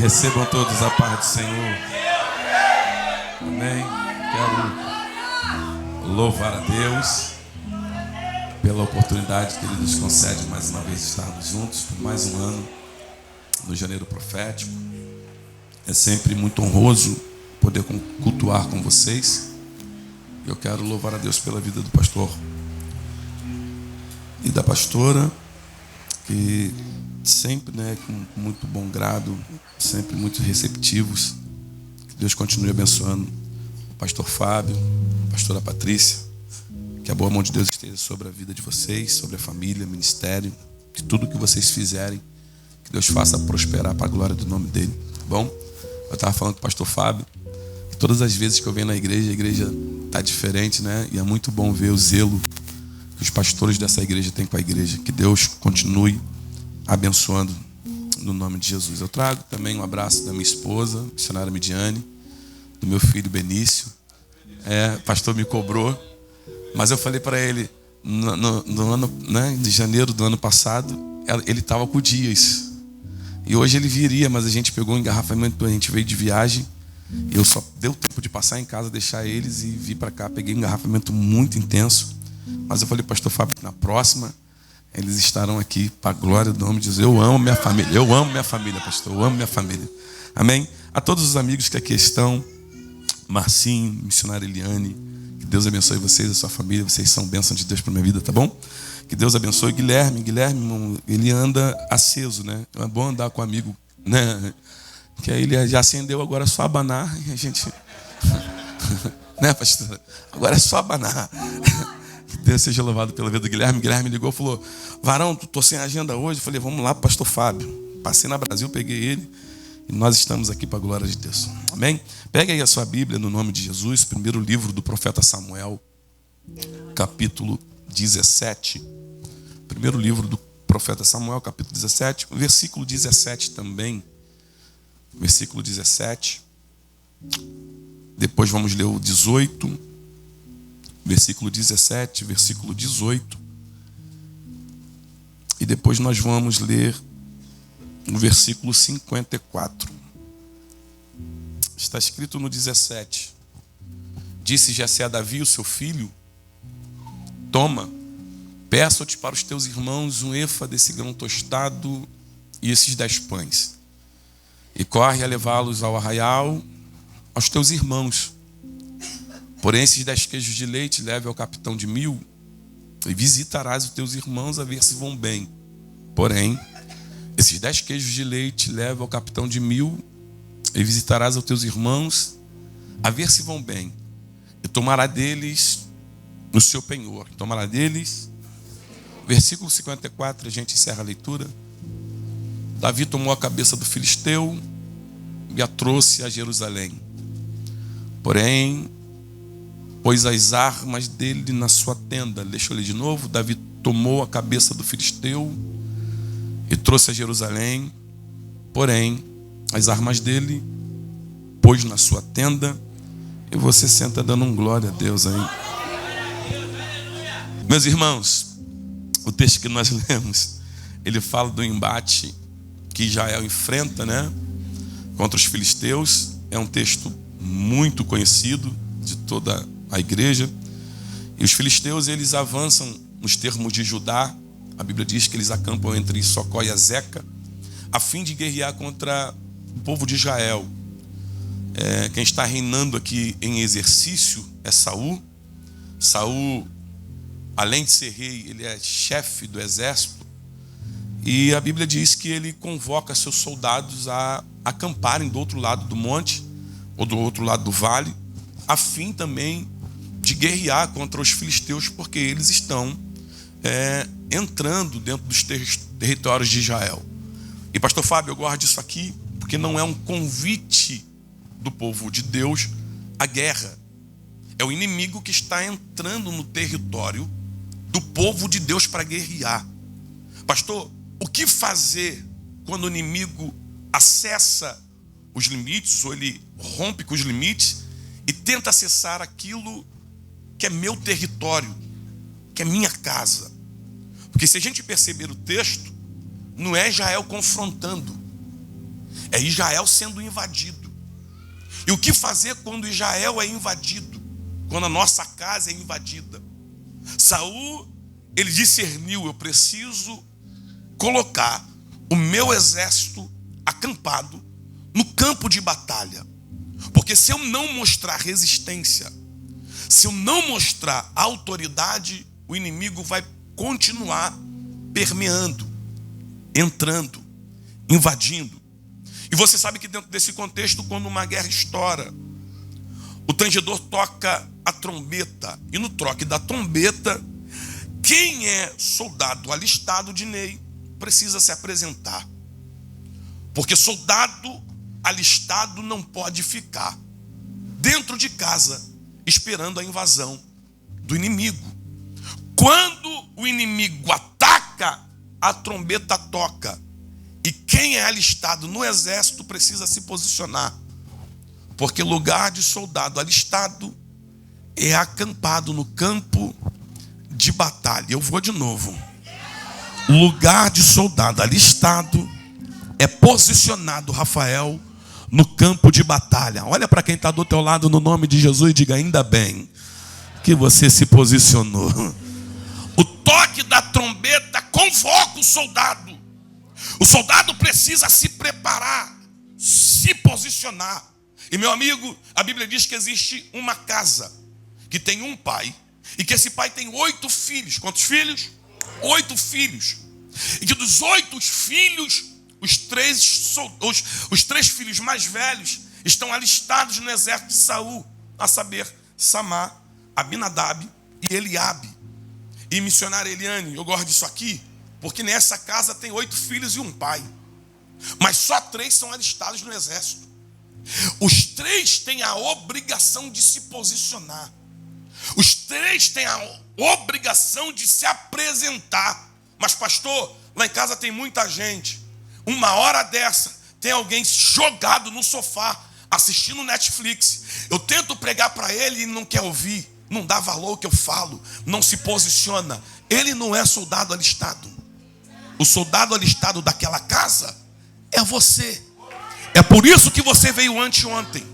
Recebam todos a paz do Senhor. Amém. Quero louvar a Deus pela oportunidade que Ele nos concede mais uma vez de estarmos juntos por mais um ano no Janeiro Profético. É sempre muito honroso poder cultuar com vocês. Eu quero louvar a Deus pela vida do pastor e da pastora, que sempre, com muito bom grado, sempre muito receptivos. Que Deus continue abençoando o pastor Fábio, a pastora Patrícia. Que a boa mão de Deus esteja sobre a vida de vocês, sobre a família, ministério, que tudo que vocês fizerem, que Deus faça prosperar para a glória do nome dele. Tá bom? Eu estava falando com o pastor Fábio, que todas as vezes que eu venho na igreja, a igreja está diferente, né? E é muito bom ver o zelo que os pastores dessa igreja têm com a igreja. Que Deus continue abençoando no nome de Jesus. Eu trago também um abraço da minha esposa, missionária Midiane, do meu filho Benício. O pastor me cobrou, mas eu falei para ele no ano, de janeiro do ano passado, ele estava com dias e hoje ele viria, mas a gente pegou um engarrafamento, a gente veio de viagem e eu só deu tempo de passar em casa, deixar eles e vir para cá. Peguei um engarrafamento muito intenso, mas eu falei, pastor Fábio, na próxima eles estarão aqui para a glória do nome de Jesus. Eu amo minha família, pastor, eu amo minha família. Amém? A todos os amigos que aqui estão, Marcinho, missionária Eliane, que Deus abençoe vocês, a sua família. Vocês são bênção de Deus para a minha vida, tá bom? Que Deus abençoe Guilherme, ele anda aceso, né? É bom andar com um amigo, né? Que aí ele já acendeu, agora é só abanar e a gente... né, pastor? Agora é só abanar. Que Deus seja louvado pela vida do Guilherme. Guilherme ligou e falou, varão, tô sem agenda hoje. Eu falei, vamos lá, pastor Fábio. Passei na Brasil, peguei ele e nós estamos aqui para a glória de Deus. Amém? Pega aí a sua Bíblia no nome de Jesus, primeiro livro do profeta Samuel, capítulo 17. Primeiro livro do profeta Samuel, capítulo 17, versículo 17 também. Versículo 17. Depois vamos ler o 18, versículo 17, versículo 18. E depois nós vamos ler o versículo 54. Está escrito no 17. Disse Jessé a Davi, o seu filho, toma, peço-te para os teus irmãos um efa desse grão tostado e esses 10 pães. E corre a levá-los ao arraial, aos teus irmãos. Porém, esses 10 queijos de leite leve ao capitão de 1000 e visitarás os teus irmãos a ver se vão bem. Porém, esses 10 queijos de leite leve ao capitão de 1000 e visitarás os teus irmãos a ver se vão bem. E tomará deles no seu penhor. Tomará deles. Versículo 54, a gente encerra a leitura. Davi tomou a cabeça do filisteu e a trouxe a Jerusalém. Porém, pôs as armas dele na sua tenda. Deixa eu ler de novo. Davi tomou a cabeça do filisteu e trouxe a Jerusalém. Porém, as armas dele pôs na sua tenda. E você senta dando um glória a Deus aí. Meus irmãos, o texto que nós lemos, ele fala do embate que Israel enfrenta, contra os filisteus. É um texto muito conhecido de toda a igreja. E os filisteus, eles avançam nos termos de Judá. A Bíblia diz que eles acampam entre Socó e Azeca, a fim de guerrear contra o povo de Israel. Quem está reinando aqui em exercício é Saul. Saul, além de ser rei, ele é chefe do exército. E a Bíblia diz que ele convoca seus soldados a acamparem do outro lado do monte, ou do outro lado do vale, a fim também de guerrear contra os filisteus, porque eles estão entrando dentro dos territórios de Israel. E pastor Fábio, eu gosto disso aqui, porque não é um convite do povo de Deus à guerra. É o inimigo que está entrando no território do povo de Deus para guerrear. Pastor, o que fazer quando o inimigo acessa os limites, ou ele rompe com os limites e tenta acessar aquilo que é meu território, que é minha casa? Porque se a gente perceber o texto, não é Israel confrontando, É Israel sendo invadido. E o que fazer quando Israel é invadido? Quando a nossa casa é invadida? Saul, ele discerniu: eu preciso colocar o meu exército acampado no campo de batalha. Porque se eu não mostrar resistência, se eu não mostrar autoridade, o inimigo vai continuar permeando, entrando, invadindo. E você sabe que dentro desse contexto, quando uma guerra estoura, o tangedor toca a trombeta. E no troque da trombeta, quem é soldado alistado de Ney precisa se apresentar. Porque soldado alistado não pode ficar dentro de casa esperando a invasão do inimigo. Quando o inimigo ataca, a trombeta toca. E quem é alistado no exército precisa se posicionar. Porque lugar de soldado alistado é acampado no campo de batalha. Eu vou de novo. Lugar de soldado alistado é posicionado, Rafael, no campo de batalha. Olha para quem está do teu lado no nome de Jesus e diga: ainda bem que você se posicionou. O toque da trombeta convoca o soldado. O soldado precisa se preparar, se posicionar. E meu amigo, a Bíblia diz que existe uma casa que tem um pai, e que esse pai tem 8 filhos. Quantos filhos? 8 filhos. E que dos 8 filhos, os três filhos mais velhos estão alistados no exército de Saul, a saber, Samar, Abinadab e Eliabe. E missionária Eliane, eu gosto disso aqui, porque nessa casa tem 8 filhos e um pai. Mas só 3 são alistados no exército. Os 3 têm a obrigação de se posicionar. Os 3 têm a obrigação de se apresentar. Mas pastor, lá em casa tem muita gente. Uma hora dessa, tem alguém jogado no sofá, assistindo Netflix. Eu tento pregar para ele e não quer ouvir. Não dá valor ao que eu falo. Não se posiciona. Ele não é soldado alistado. O soldado alistado daquela casa é você. É por isso que você veio anteontem.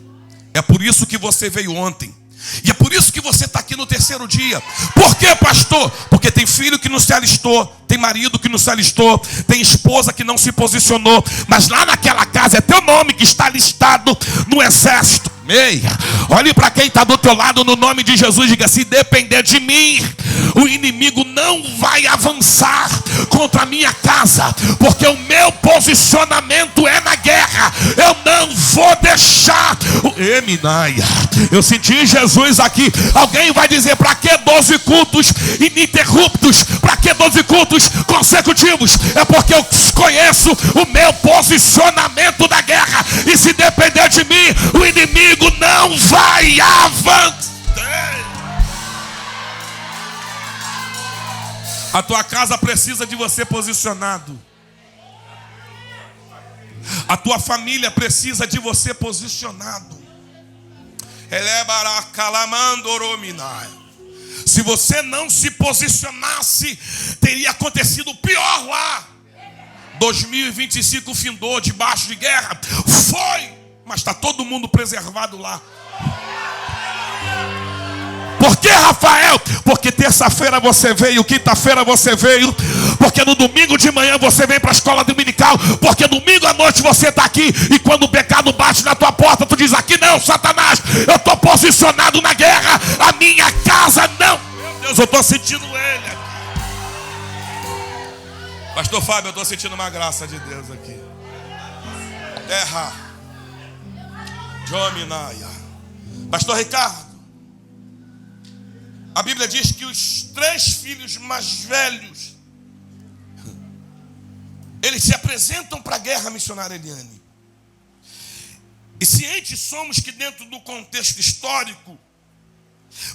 É por isso que você veio ontem. E é por isso que você está aqui no 3º dia. Por quê, pastor? Porque tem filho que não se alistou, tem marido que não se alistou, tem esposa que não se posicionou. Mas lá naquela casa é teu nome que está listado no exército. Meia. Olhe para quem está do teu lado no nome de Jesus. Diga: se depender de mim, o inimigo não vai avançar contra a minha casa, porque o meu posicionamento é na guerra. Eu não vou deixar. Eminaia, eu senti Jesus aqui. Alguém vai dizer: para que 12 cultos ininterruptos? Para que 12 cultos consecutivos? É porque eu conheço o meu posicionamento da guerra. E se depender de mim, o inimigo não vai avançar. A tua casa precisa de você posicionado. A tua família precisa de você posicionado. Se você não se posicionasse, teria acontecido pior lá. 2025 findou debaixo de guerra. Foi, mas está todo mundo preservado lá. Por que, Rafael? Porque terça-feira você veio, quinta-feira você veio, porque no domingo de manhã você vem para a escola dominical, porque domingo à noite você está aqui, e quando o pecado bate na tua porta, tu diz: aqui não, Satanás, eu estou posicionado na guerra, a minha casa não. Meu Deus, eu estou sentindo ele aqui. Pastor Fábio, eu estou sentindo uma graça de Deus aqui. Terra. Jominaia. Pastor Ricardo, a Bíblia diz que os 3 filhos mais velhos, eles se apresentam para a guerra, missionária Eliane. E cientes somos que dentro do contexto histórico,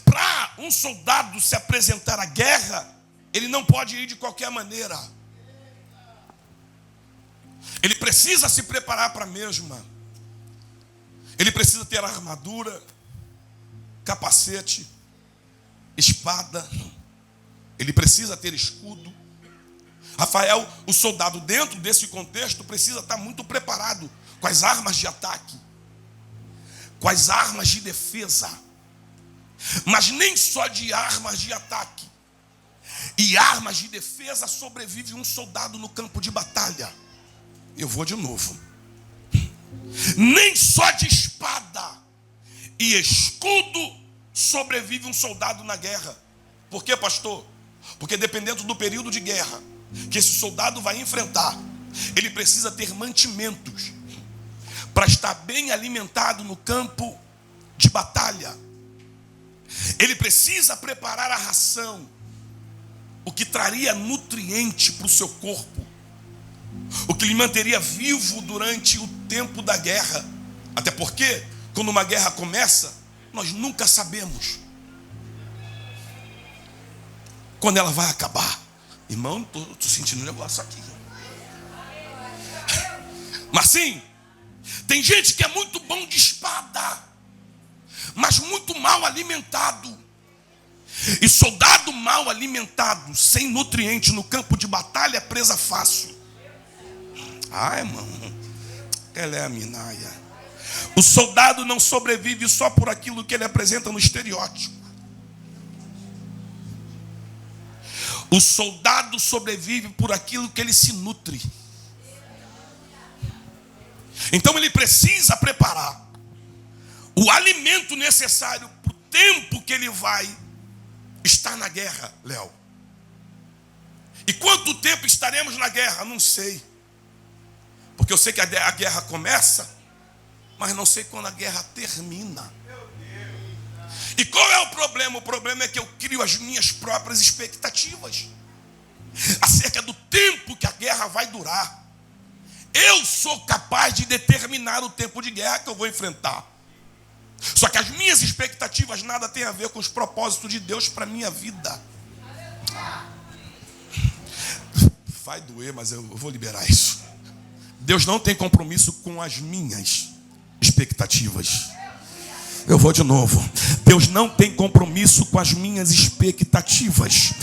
para um soldado se apresentar à guerra, ele não pode ir de qualquer maneira. Ele precisa se preparar para a mesma. Ele precisa ter armadura, capacete, espada. Ele precisa ter escudo. Rafael, o soldado dentro desse contexto precisa estar muito preparado com as armas de ataque, com as armas de defesa, mas nem só de armas de ataque e armas de defesa sobrevive um soldado no campo de batalha. Eu vou de novo. Nem só de espada e escudo sobrevive um soldado na guerra. Por quê, pastor? Porque dependendo do período de guerra que esse soldado vai enfrentar, ele precisa ter mantimentos para estar bem alimentado no campo de batalha. Ele precisa preparar a ração, o que traria nutriente para o seu corpo, o que lhe manteria vivo durante o tempo da guerra. Até porque, quando uma guerra começa, nós nunca sabemos quando ela vai acabar. Irmão, estou sentindo um negócio aqui. Mas sim, tem gente que é muito bom de espada, mas muito mal alimentado. E soldado mal alimentado, sem nutriente no campo de batalha, é presa fácil. Ah, irmão, ela é a minaia. O soldado não sobrevive só por aquilo que ele apresenta no estereótipo. O soldado sobrevive por aquilo que ele se nutre. Então ele precisa preparar o alimento necessário para o tempo que ele vai estar na guerra, Léo. E quanto tempo estaremos na guerra? Não sei. Porque eu sei que a guerra começa, mas não sei quando a guerra termina. E qual é o problema? O problema é que eu crio as minhas próprias expectativas acerca do tempo que a guerra vai durar. Eu sou capaz de determinar o tempo de guerra que eu vou enfrentar. Só que as minhas expectativas nada tem a ver com os propósitos de Deus para a minha vida. Vai doer, mas eu vou liberar isso. Deus não tem compromisso com as minhas expectativas. Eu vou de novo. Deus não tem compromisso com as minhas expectativas.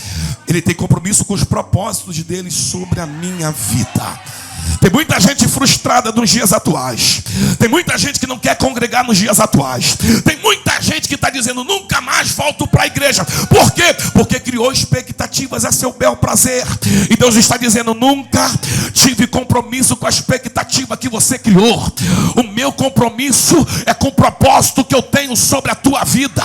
Ele tem compromisso com os propósitos dele sobre a minha vida. Tem muita gente frustrada nos dias atuais. Tem muita gente que não quer congregar nos dias atuais. Tem muita gente que está dizendo, nunca mais volto para a igreja. Por quê? Porque criou expectativas a seu bel prazer. E Deus está dizendo, nunca tive compromisso com a expectativa que você criou. O meu compromisso é com o propósito que eu tenho sobre a tua vida.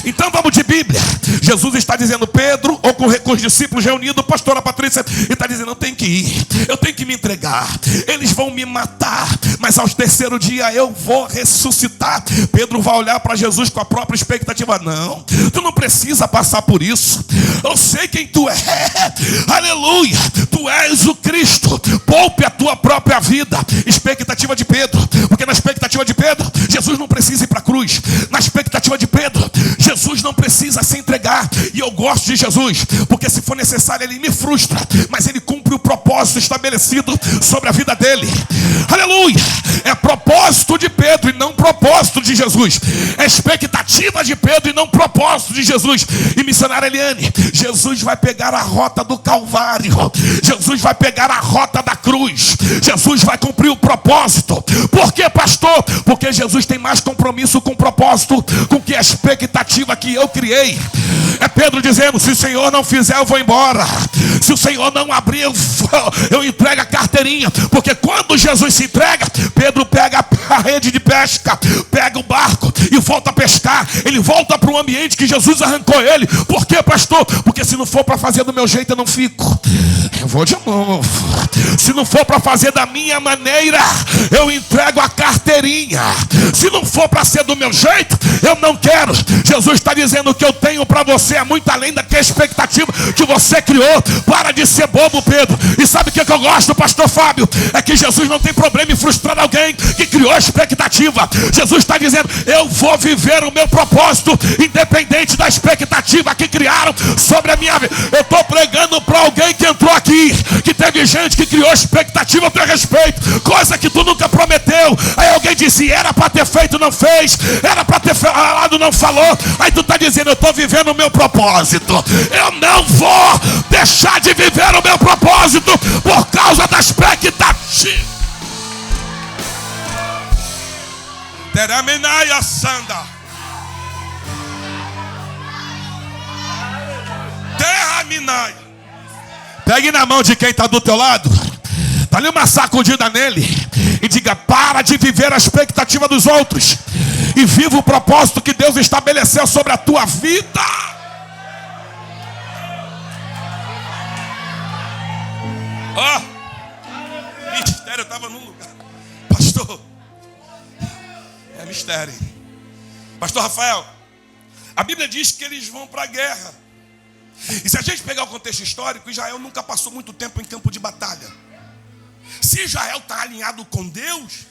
Então vamos de Bíblia. Jesus está dizendo, Pedro, ou com os discípulos reunidos, pastora Patrícia, e está dizendo, eu tenho que ir, eu tenho que me entregar. Eles vão me matar, mas aos terceiro dia eu vou ressuscitar. Pedro vai olhar para Jesus com a própria expectativa. Não, tu não precisa passar por isso. Eu sei quem tu é. Aleluia, tu és o Cristo. Poupe a tua própria vida. Expectativa de Pedro, porque na expectativa de Pedro, Jesus não precisa ir para a cruz. Na expectativa de Pedro, Jesus não precisa se entregar. E eu gosto de Jesus, porque se for necessário ele me frustra, mas ele cumpre o propósito estabelecido sobre a vida dele. Aleluia. É propósito de Pedro e não propósito de Jesus. É expectativa de Pedro e não propósito de Jesus. E missionária Eliane, Jesus vai pegar a rota do Calvário. Jesus vai pegar a rota da cruz. Jesus vai cumprir o propósito. Por quê, pastor? Porque Jesus tem mais compromisso com o propósito, com que a expectativa que eu criei. É Pedro dizendo, se o Senhor não fizer, eu vou embora. Se o Senhor não abrir, eu entrego a carteirinha. Porque quando Jesus se entrega, Pedro pega a rede de pesca, pega o barco e volta a pescar. Ele volta para o ambiente que Jesus arrancou ele. Por quê, pastor? Porque se não for para fazer do meu jeito, eu não fico. Eu vou de novo. Se não for para fazer da minha maneira, eu entrego a carteirinha. Se não for para ser do meu jeito, eu não quero. Jesus está dizendo que eu tenho para você é muito além da expectativa que você criou. Para de ser bobo, Pedro. E sabe o que eu gosto, pastor Fábio? É que Jesus não tem problema em frustrar alguém que criou a expectativa. Jesus está dizendo, eu vou viver o meu propósito, independente da expectativa que criaram sobre a minha vida. Eu estou pregando para alguém que entrou aqui, que teve gente que criou expectativa a teu respeito, coisa que tu nunca prometeu. Aí alguém disse, era para ter feito, não fez. Era para ter falado, não falou. Aí tu está dizendo, eu estou vivendo o meu propósito. Eu não vou deixar de viver o meu propósito por causa da expectativa. Teramenaia Sanda. Terraminai. Pegue na mão de quem está do teu lado. Dá-lhe uma sacudida nele e diga: para de viver a expectativa dos outros e viva o propósito que Deus estabeleceu sobre a tua vida. Ó, mistério, eu estava num lugar. Pastor, é mistério. Pastor Rafael, a Bíblia diz que eles vão para a guerra. E se a gente pegar o contexto histórico, Israel nunca passou muito tempo em campo de batalha. Se Israel está alinhado com Deus,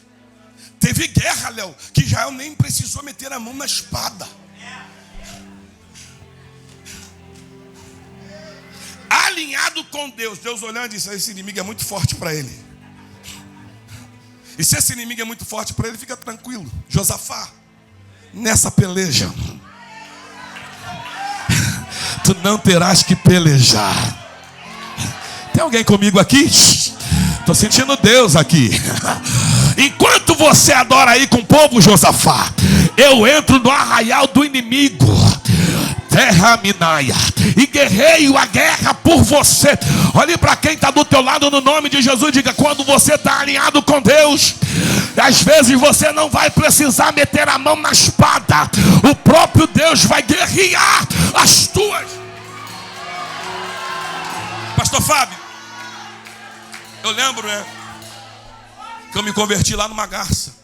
teve guerra, Léo, que Israel nem precisou meter a mão na espada. Alinhado com Deus, Deus olhando e disse: esse inimigo é muito forte para ele. E se esse inimigo é muito forte para ele, fica tranquilo, Josafá, nessa peleja tu não terás que pelejar. Tem alguém comigo aqui? Estou sentindo Deus aqui. Enquanto você adora aí com o povo, Josafá, eu entro no arraial do inimigo, Terraminaia, e guerreio a guerra por você. Olhe para quem está do teu lado no nome de Jesus. Diga: quando você está alinhado com Deus, às vezes você não vai precisar meter a mão na espada. O próprio Deus vai guerrear as tuas. Pastor Fábio, eu lembro, que eu me converti lá numa garça.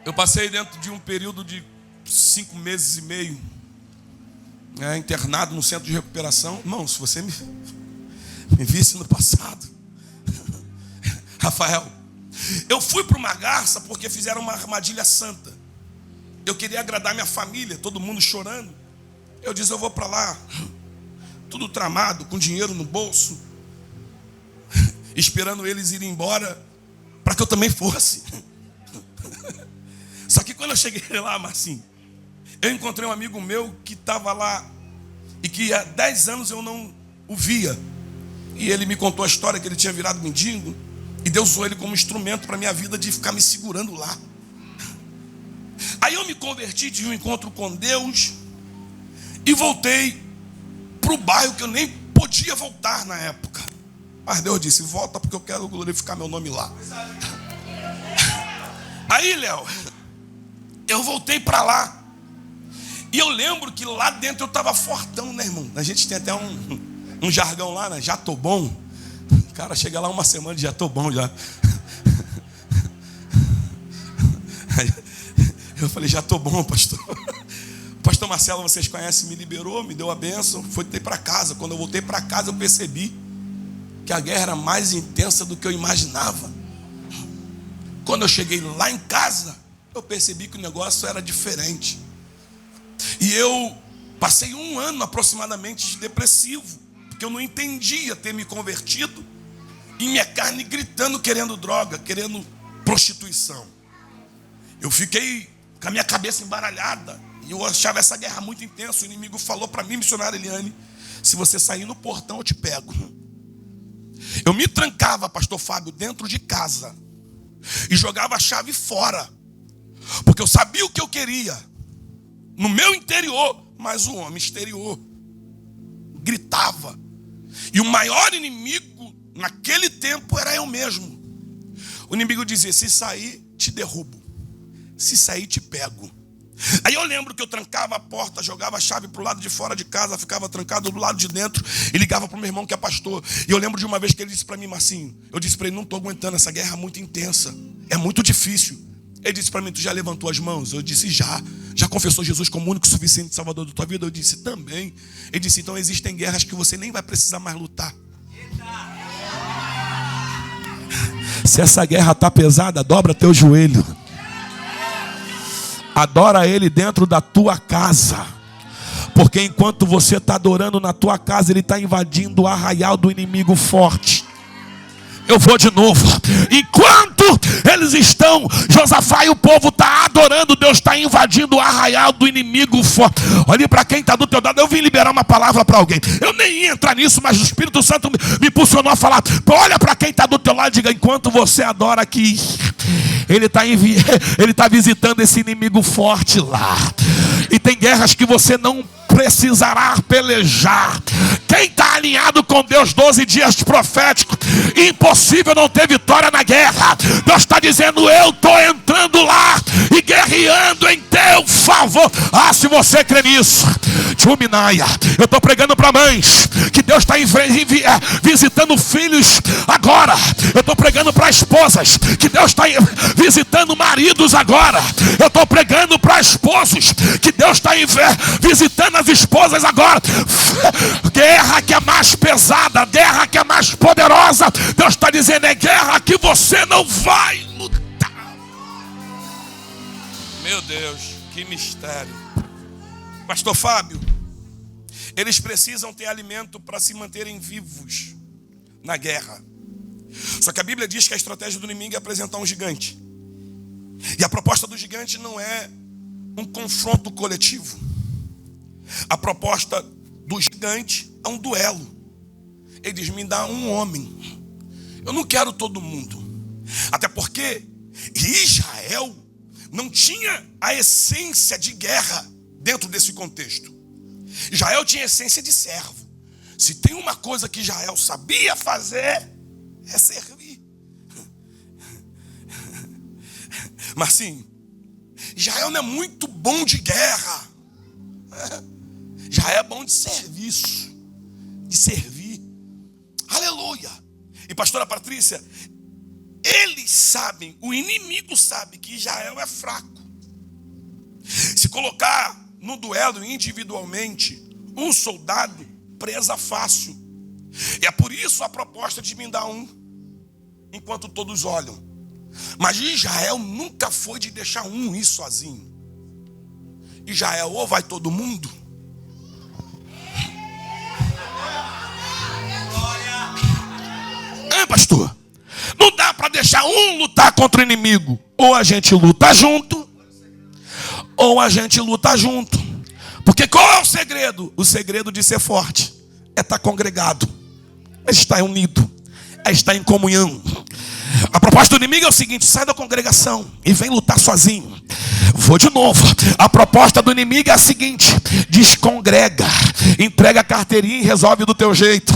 Eu passei dentro de um período de 5 meses e meio, internado no centro de recuperação. Irmão, se você me visse no passado, Rafael, eu fui para uma garça porque fizeram uma armadilha santa. Eu queria agradar minha família, todo mundo chorando. Eu disse: eu vou para lá, tudo tramado, com dinheiro no bolso, esperando eles irem embora para que eu também fosse. Só que quando eu cheguei lá, Marcinho, eu encontrei um amigo meu que estava lá e que há 10 anos eu não o via. E ele me contou a história que ele tinha virado mendigo e Deus usou ele como instrumento para a minha vida de ficar me segurando lá. Aí eu me converti de um encontro com Deus e voltei para o bairro que eu nem podia voltar na época. Mas Deus disse: volta porque eu quero glorificar meu nome lá. Aí, Léo, eu voltei para lá. E eu lembro que lá dentro eu estava fortão, né, irmão? A gente tem até um jargão lá, né? Já tô bom. O cara chega lá uma semana e já tô bom já. Eu falei: já tô bom, pastor. O pastor Marcelo, vocês conhecem, me liberou, me deu a bênção. Voltei para casa. Quando eu voltei para casa, eu percebi que a guerra era mais intensa do que eu imaginava. Quando eu cheguei lá em casa, eu percebi que o negócio era diferente. E eu passei 1 ano aproximadamente de depressivo, porque eu não entendia ter me convertido e minha carne gritando, querendo droga, querendo prostituição. Eu fiquei com a minha cabeça embaralhada e eu achava essa guerra muito intensa. O inimigo falou para mim: missionária Eliane, se você sair no portão eu te pego. Eu me trancava, pastor Fábio, dentro de casa e jogava a chave fora, porque eu sabia o que eu queria no meu interior, mas o homem exterior gritava. E o maior inimigo naquele tempo era eu mesmo. O inimigo dizia: se sair, te derrubo, se sair, te pego. Aí eu lembro que eu trancava a porta, jogava a chave para o lado de fora de casa, ficava trancado do lado de dentro e ligava para o meu irmão que é pastor. E eu lembro de uma vez que ele disse para mim: Marcinho, eu disse para ele: não estou aguentando, essa guerra é muito intensa, é muito difícil. Ele disse para mim: tu já levantou as mãos? Eu disse: já confessou Jesus como único e suficiente Salvador da tua vida? Eu disse: também. Ele disse: então existem guerras que você nem vai precisar mais lutar. Se essa guerra está pesada, dobra teu joelho, adora Ele dentro da tua casa, porque enquanto você está adorando na tua casa, Ele está invadindo o arraial do inimigo forte. Eu vou de novo. Enquanto eles estão, Josafá e o povo está adorando, Deus está invadindo o arraial do inimigo forte. Olhe para quem está do teu lado. Eu vim liberar uma palavra para alguém. Eu nem ia entrar nisso, mas o Espírito Santo me impulsionou a falar. Olha para quem está do teu lado e diga: enquanto você adora aqui, Ele está visitando esse inimigo forte lá. E tem guerras que você não precisará pelejar. Quem está alinhado com Deus, 12 dias proféticos, impossível não ter vitória na guerra. Deus está dizendo: eu estou entrando lá e guerreando em teu favor. Ah, se você crê nisso, Tchuminaia, eu estou pregando para mães que Deus está visitando filhos agora. Eu estou pregando para esposas que Deus está visitando maridos agora. Eu estou pregando para esposos que Deus está visitando as esposas agora. Guerra que é mais pesada, guerra que é mais poderosa, Deus está dizendo: é guerra que você não vai lutar. Meu Deus, que mistério. Pastor Fábio, eles precisam ter alimento para se manterem vivos na guerra. Só que a Bíblia diz que a estratégia do inimigo é apresentar um gigante. E a proposta do gigante não é um confronto coletivo. A proposta do gigante é um duelo. Ele diz: me dá um homem. Eu não quero todo mundo. Até porque Israel não tinha a essência de guerra dentro desse contexto. Israel tinha a essência de servo. Se tem uma coisa que Israel sabia fazer, é servir. Mas sim, Israel não é muito bom de guerra. Já é bom de serviço, de servir. Aleluia. E pastora Patrícia, eles sabem, o inimigo sabe que Israel é fraco. Se colocar no duelo individualmente, um soldado presa fácil. E é por isso a proposta de me dar um, enquanto todos olham. Mas Israel nunca foi de deixar um ir sozinho. Israel ou vai todo mundo, pastor, não dá para deixar um lutar contra o inimigo. Ou a gente luta junto, ou a gente luta junto. Porque qual é o segredo? O segredo de ser forte é estar congregado, é estar unido, é estar em comunhão. A proposta do inimigo é o seguinte: sai da congregação e vem lutar sozinho. Vou de novo. A proposta do inimigo é a seguinte: descongrega, entrega a carteirinha e resolve do teu jeito.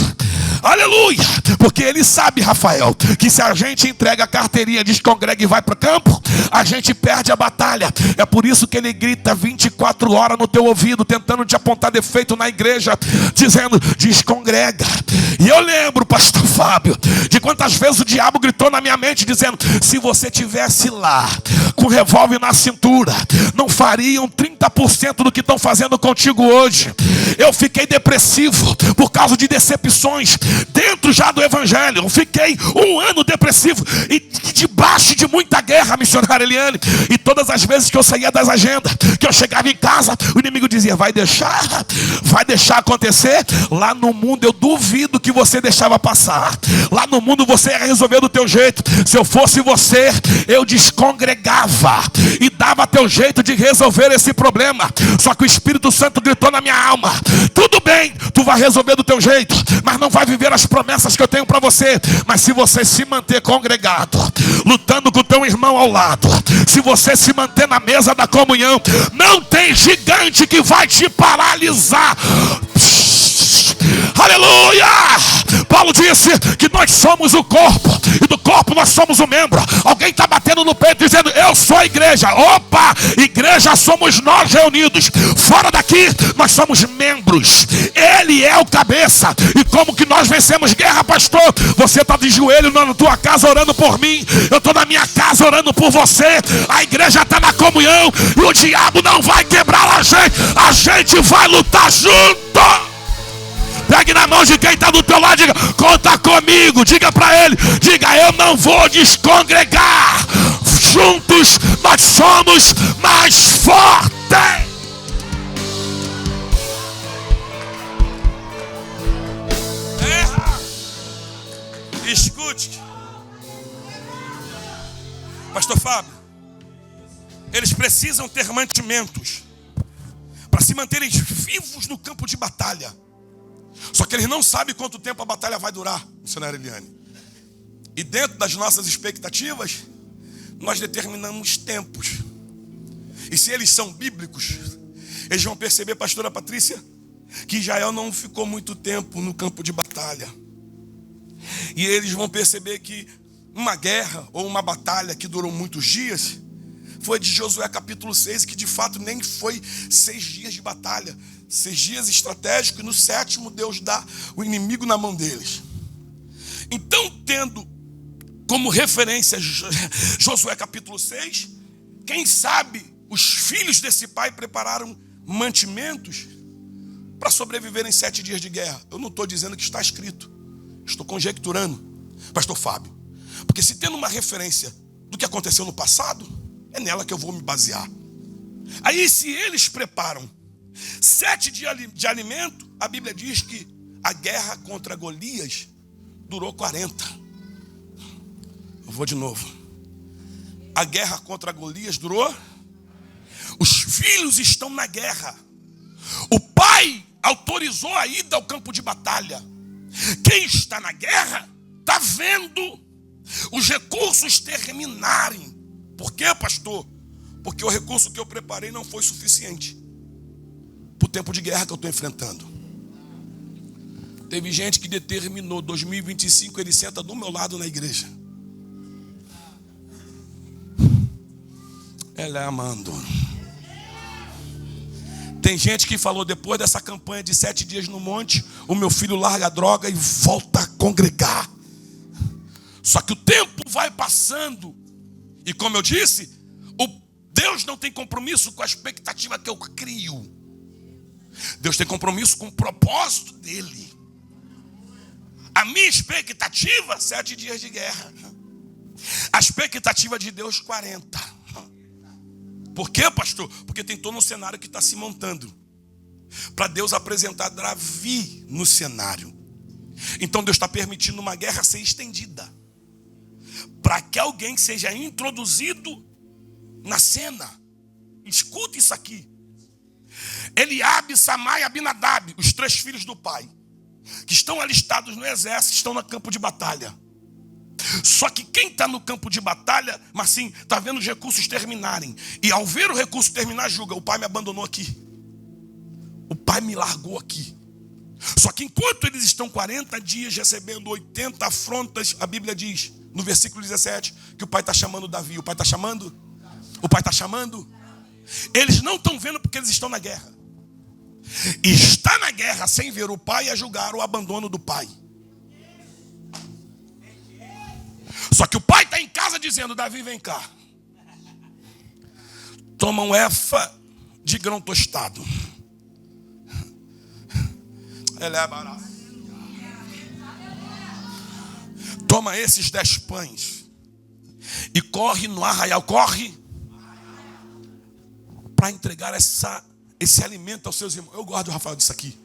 Aleluia! Porque ele sabe, Rafael, que se a gente entrega a carteirinha, descongrega e vai para o campo, a gente perde a batalha. É por isso que ele grita 24 horas no teu ouvido, tentando te apontar defeito na igreja, dizendo: descongrega. E eu lembro, pastor Fábio, de quantas vezes o diabo gritou na minha mente, dizendo: se você tivesse lá, com o revólver na cintura, não fariam 30% do que estão fazendo contigo hoje. Eu fiquei depressivo por causa de decepções dentro já do evangelho. Eu fiquei um ano depressivo e debaixo de muita guerra, missionária Eliane. E todas as vezes que eu saía das agendas, que eu chegava em casa, o inimigo dizia: vai deixar acontecer. Lá no mundo eu duvido que você deixava passar. Lá no mundo você ia resolver do teu jeito. Se eu fosse você, eu descongregava e dava teu jeito de resolver esse problema. Só que o Espírito Santo gritou na minha alma: tudo bem, tu vai resolver do teu jeito, mas não vai viver as promessas que eu tenho para você. Mas se você se manter congregado, lutando com o teu irmão ao lado, se você se manter na mesa da comunhão, não tem gigante que vai te paralisar. Aleluia! Paulo disse que nós somos o corpo, e do corpo nós somos o membro. Alguém está batendo no peito dizendo: eu sou a igreja. Opa! Igreja somos nós reunidos. Fora daqui nós somos membros. Ele é o cabeça. E como que nós vencemos guerra, pastor? Você está de joelho na tua casa orando por mim, eu estou na minha casa orando por você. A igreja está na comunhão e o diabo não vai quebrar a gente. A gente vai lutar junto. Pegue na mão de quem está do teu lado, diga: conta comigo. Diga para ele, diga: eu não vou descongregar. Juntos nós somos mais fortes. Escute, Pastor Fábio, eles precisam ter mantimentos para se manterem vivos no campo de batalha. Só que eles não sabem quanto tempo a batalha vai durar, missionária Eliane. E dentro das nossas expectativas, nós determinamos tempos. E se eles são bíblicos, eles vão perceber, pastora Patrícia, que Israel não ficou muito tempo no campo de batalha. E eles vão perceber que uma guerra ou uma batalha que durou muitos dias foi de Josué capítulo 6, que de fato nem foi 6 dias de batalha, 6 dias estratégicos, e no 7º Deus dá o inimigo na mão deles. Então, tendo como referência Josué capítulo 6, quem sabe os filhos desse pai prepararam mantimentos para sobreviver em 7 dias de guerra. Eu não estou dizendo que está escrito, estou conjecturando, pastor Fábio, porque se tendo uma referência do que aconteceu no passado, é nela que eu vou me basear. Aí, se eles preparam 7 dias de alimento, a Bíblia diz que a guerra contra Golias durou 40. Eu vou de novo. A guerra contra Golias durou. Os filhos estão na guerra. O pai autorizou a ida ao campo de batalha. Quem está na guerra está vendo os recursos terminarem. Por quê, pastor? Porque o recurso que eu preparei não foi suficiente para o tempo de guerra que eu estou enfrentando. Teve gente que determinou 2025, ele senta do meu lado na igreja. Ela é amando. Tem gente que falou, depois dessa campanha de 7 dias no monte, o meu filho larga a droga e volta a congregar. Só que o tempo vai passando. E como eu disse, Deus não tem compromisso com a expectativa que eu crio. Deus tem compromisso com o propósito dele. A minha expectativa, 7 dias de guerra. A expectativa de Deus, 40. Por quê, pastor? Porque tem todo um cenário que está se montando para Deus apresentar Davi no cenário. Então Deus está permitindo uma guerra ser estendida, para que alguém seja introduzido na cena. Escuta isso aqui. Eliabe, Samai e Abinadab, os 3 filhos do pai, que estão alistados no exército, estão no campo de batalha. Só que quem está no campo de batalha, mas sim, está vendo os recursos terminarem. E ao ver o recurso terminar, julga, o pai me abandonou aqui. O pai me largou aqui. Só que enquanto eles estão 40 dias recebendo 80 afrontas, a Bíblia diz, no versículo 17, que o pai está chamando Davi. O pai está chamando? O pai está chamando? Eles não estão vendo porque eles estão na guerra. E está na guerra sem ver o pai a julgar o abandono do pai. Só que o pai está em casa dizendo, Davi, vem cá. Toma um efa de grão tostado. Ele é barato. Toma esses 10 pães e corre no arraial, corre para entregar esse alimento aos seus irmãos. Eu guardo, Rafael, disso aqui,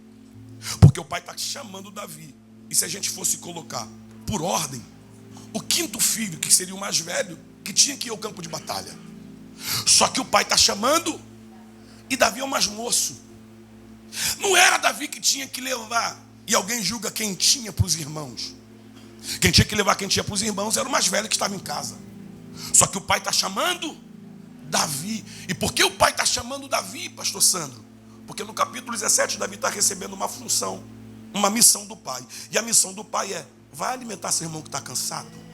porque o pai está chamando Davi. E se a gente fosse colocar por ordem, o 5º filho, que seria o mais velho, que tinha que ir ao campo de batalha. Só que o pai está chamando e Davi é o mais moço. Não era Davi que tinha que levar. E alguém julga quem tinha para os irmãos. Quem tinha que levar quem tinha para os irmãos era o mais velho que estava em casa. Só que o pai está chamando Davi. E por que o pai está chamando Davi, pastor Sandro? Porque no capítulo 17 Davi está recebendo uma função, uma missão do pai. E a missão do pai é, vai alimentar seu irmão que está cansado.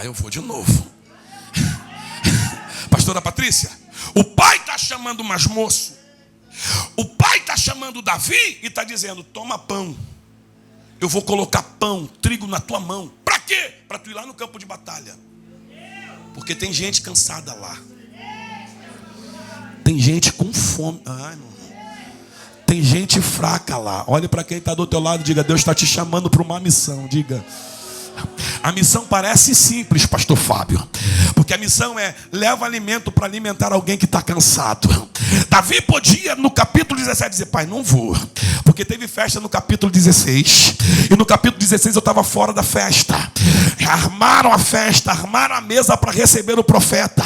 Eu vou de novo. Pastora Patrícia, o pai está chamando o mais moço. O pai está chamando Davi e está dizendo, toma pão. Eu vou colocar pão, trigo na tua mão. Para quê? Para tu ir lá no campo de batalha. Porque tem gente cansada lá. Tem gente com fome. Tem gente fraca lá. Olhe para quem está do teu lado e diga, Deus está te chamando para uma missão. Diga. A missão parece simples, pastor Fábio, porque a missão é, leva alimento para alimentar alguém que está cansado. Davi podia no capítulo 17 dizer: pai, não vou, porque teve festa no capítulo 16, e no capítulo 16 eu estava fora da festa. Armaram a festa, armaram a mesa para receber o profeta.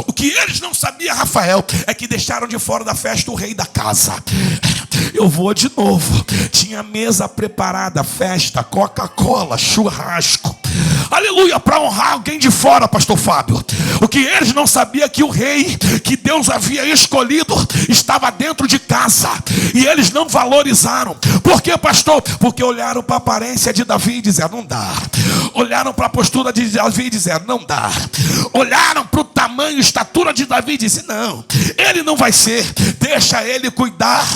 O que eles não sabiam, Rafael, é que deixaram de fora da festa o rei da casa. Eu vou de novo. Tinha mesa preparada, festa, Coca-Cola, churrasco. Aleluia, para honrar alguém de fora, pastor Fábio. O que eles não sabiam é que o rei que Deus havia escolhido estava dentro de casa. E eles não valorizaram. Por quê, pastor? Porque olharam para a aparência de Davi e disseram: não dá. Olharam para a postura de Davi e disseram: não dá. Olharam para o tamanho e estatura de Davi e disseram: não, ele não vai ser. Deixa ele cuidar,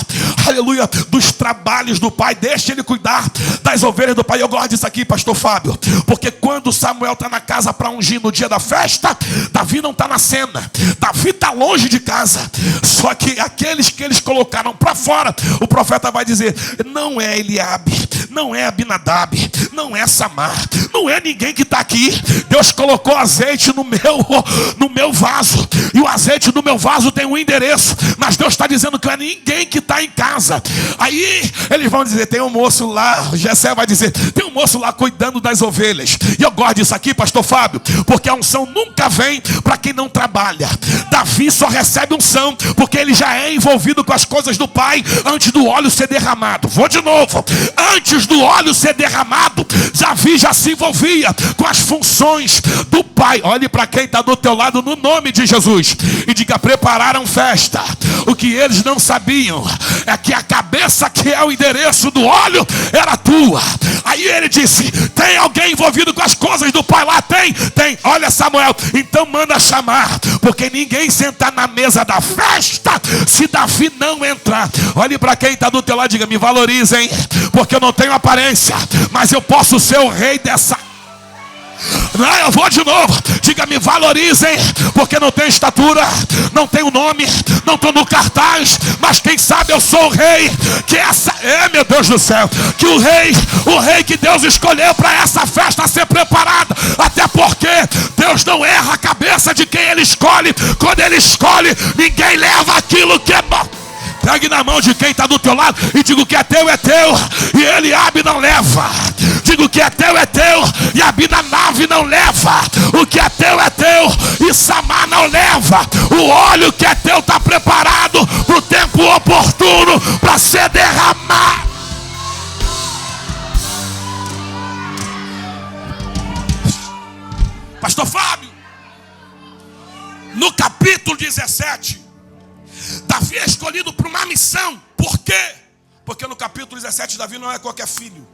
aleluia, dos trabalhos do pai. Deixa ele cuidar das ovelhas do pai. Eu gosto disso aqui, pastor Fábio, porque quando Samuel está na casa para ungir no dia da festa, Davi não está na cena. Davi está longe de casa. Só que aqueles que eles colocaram para fora, o profeta vai dizer: não é Eliabe, não é Abinadab, não é Samar, não é ninguém que está aqui. Deus colocou azeite no meu vaso, e o azeite do meu vaso tem um endereço, mas Deus está dizendo que não é ninguém que está em casa. Aí eles vão dizer: tem um moço lá. Jessé vai dizer: tem um moço lá cuidando das ovelhas. E eu gosto disso aqui, pastor Fábio, porque a unção nunca vem para quem não trabalha. Davi só recebe unção porque ele já é envolvido com as coisas do pai antes do óleo ser derramado. Vou de novo. Antes do óleo ser derramado, Davi já se envolvia com as funções do pai. Olhe para quem está do teu lado no nome de Jesus e diga: prepararam festa. O que eles não sabiam é que a cabeça, que é o endereço do óleo, era tua. Aí ele disse: tem alguém envolvido com as coisas do pai lá? Tem. Olha, Samuel, então manda chamar, porque ninguém senta na mesa da festa se Davi não entrar. Olhe para quem está do teu lado e diga: me valorizem, porque eu não tenho aparência, mas eu posso ser o rei dessa. Não, eu vou de novo. Diga: me valorizem, porque não tenho estatura, não tenho nome, não estou no cartaz, mas quem sabe eu sou o rei. Que essa, meu Deus do céu, que o rei que Deus escolheu para essa festa ser preparada. Até porque Deus não erra a cabeça de quem ele escolhe. Quando ele escolhe, ninguém leva aquilo que é bom. Pegue na mão de quem está do teu lado e diga: o que é teu, e Eliabe não leva. Digo: o que é teu, e Abinadab não leva. O que é teu, e Samar não leva. O óleo que é teu está preparado para o tempo oportuno para ser derramado. Pastor Fábio, no capítulo 17, Davi é escolhido para uma missão. Por quê? Porque no capítulo 17 Davi não é qualquer filho.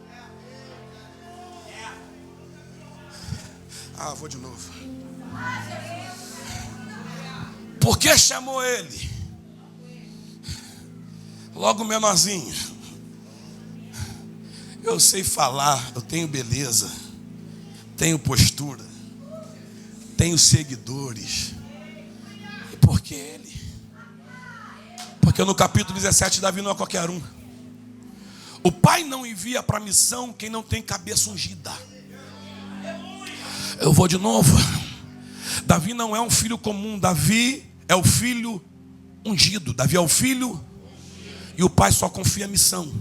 Vou de novo. Por que chamou ele? Logo menorzinho. Eu sei falar, eu tenho beleza, tenho postura, tenho seguidores. E por que ele? Porque no capítulo 17 Davi não é qualquer um. O pai não envia para a missão quem não tem cabeça ungida. Eu vou de novo. Davi não é um filho comum. Davi é o filho ungido. Davi é o filho, e o pai só confia a missão.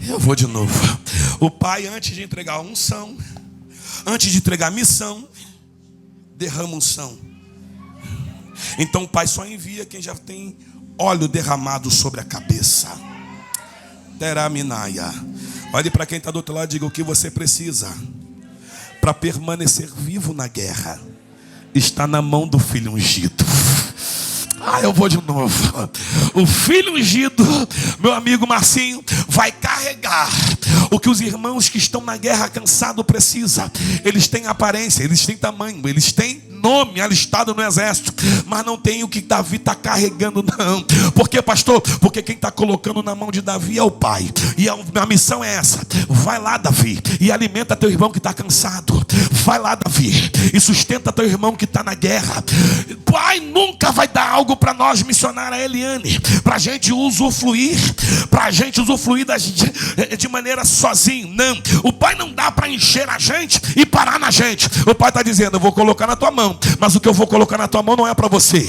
Eu vou de novo. O pai, antes de entregar a unção, antes de entregar a missão, derrama unção. Então o pai só envia quem já tem óleo derramado sobre a cabeça. Teraminaia. Olhe para quem está do outro lado e diga: o que você precisa para permanecer vivo na guerra está na mão do filho ungido. Eu vou de novo. O filho ungido, meu amigo Marcinho, vai carregar o que os irmãos que estão na guerra cansado precisam. Eles têm aparência, eles têm tamanho, eles têm nome alistado no exército, mas não tem o que Davi está carregando, não. Por quê, pastor? Porque quem está colocando na mão de Davi é o pai. E a missão é essa: vai lá, Davi, e alimenta teu irmão que está cansado. vai lá, Davi, e sustenta teu irmão que está na guerra. Pai nunca vai dar algo para nós, missionária Eliane, para a gente usufruir, de maneira sozinho. Não, o Pai não dá para encher a gente e parar na gente. O Pai está dizendo: eu vou colocar na tua mão, mas o que eu vou colocar na tua mão não é para você.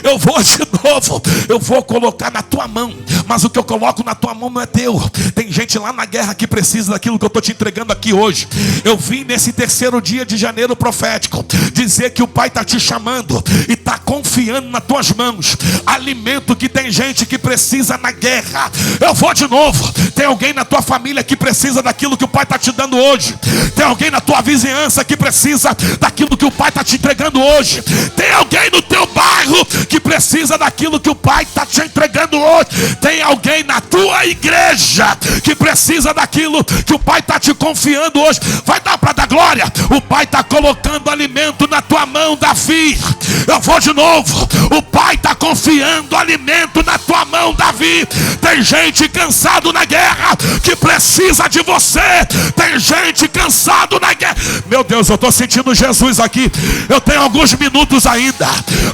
Eu vou colocar na tua mão, mas o que eu coloco na tua mão não é teu. Tem gente lá na guerra que precisa daquilo que eu estou te entregando aqui hoje. Eu vim nesse terceiro dia de janeiro profético dizer que o Pai está te chamando e está confiando nas tuas mãos alimento que tem gente que precisa na guerra. Eu vou de novo. Tem alguém na tua família que precisa daquilo que o Pai está te dando hoje. Tem alguém na tua vizinhança que precisa daquilo que o Pai está te entregando hoje. Tem alguém no teu bairro que precisa daquilo que o Pai está te entregando hoje. Tem alguém na tua igreja que precisa daquilo que o Pai está te confiando hoje. Vai dar para dar glória. O Pai está colocando alimento na tua mão, Davi. Eu vou de novo. O Pai está confiando alimento na tua mão, Davi. Tem gente cansado na guerra que precisa de você. Tem gente cansado na guerra. Meu Deus, eu estou sentindo Jesus aqui. Eu tenho alguns minutos ainda,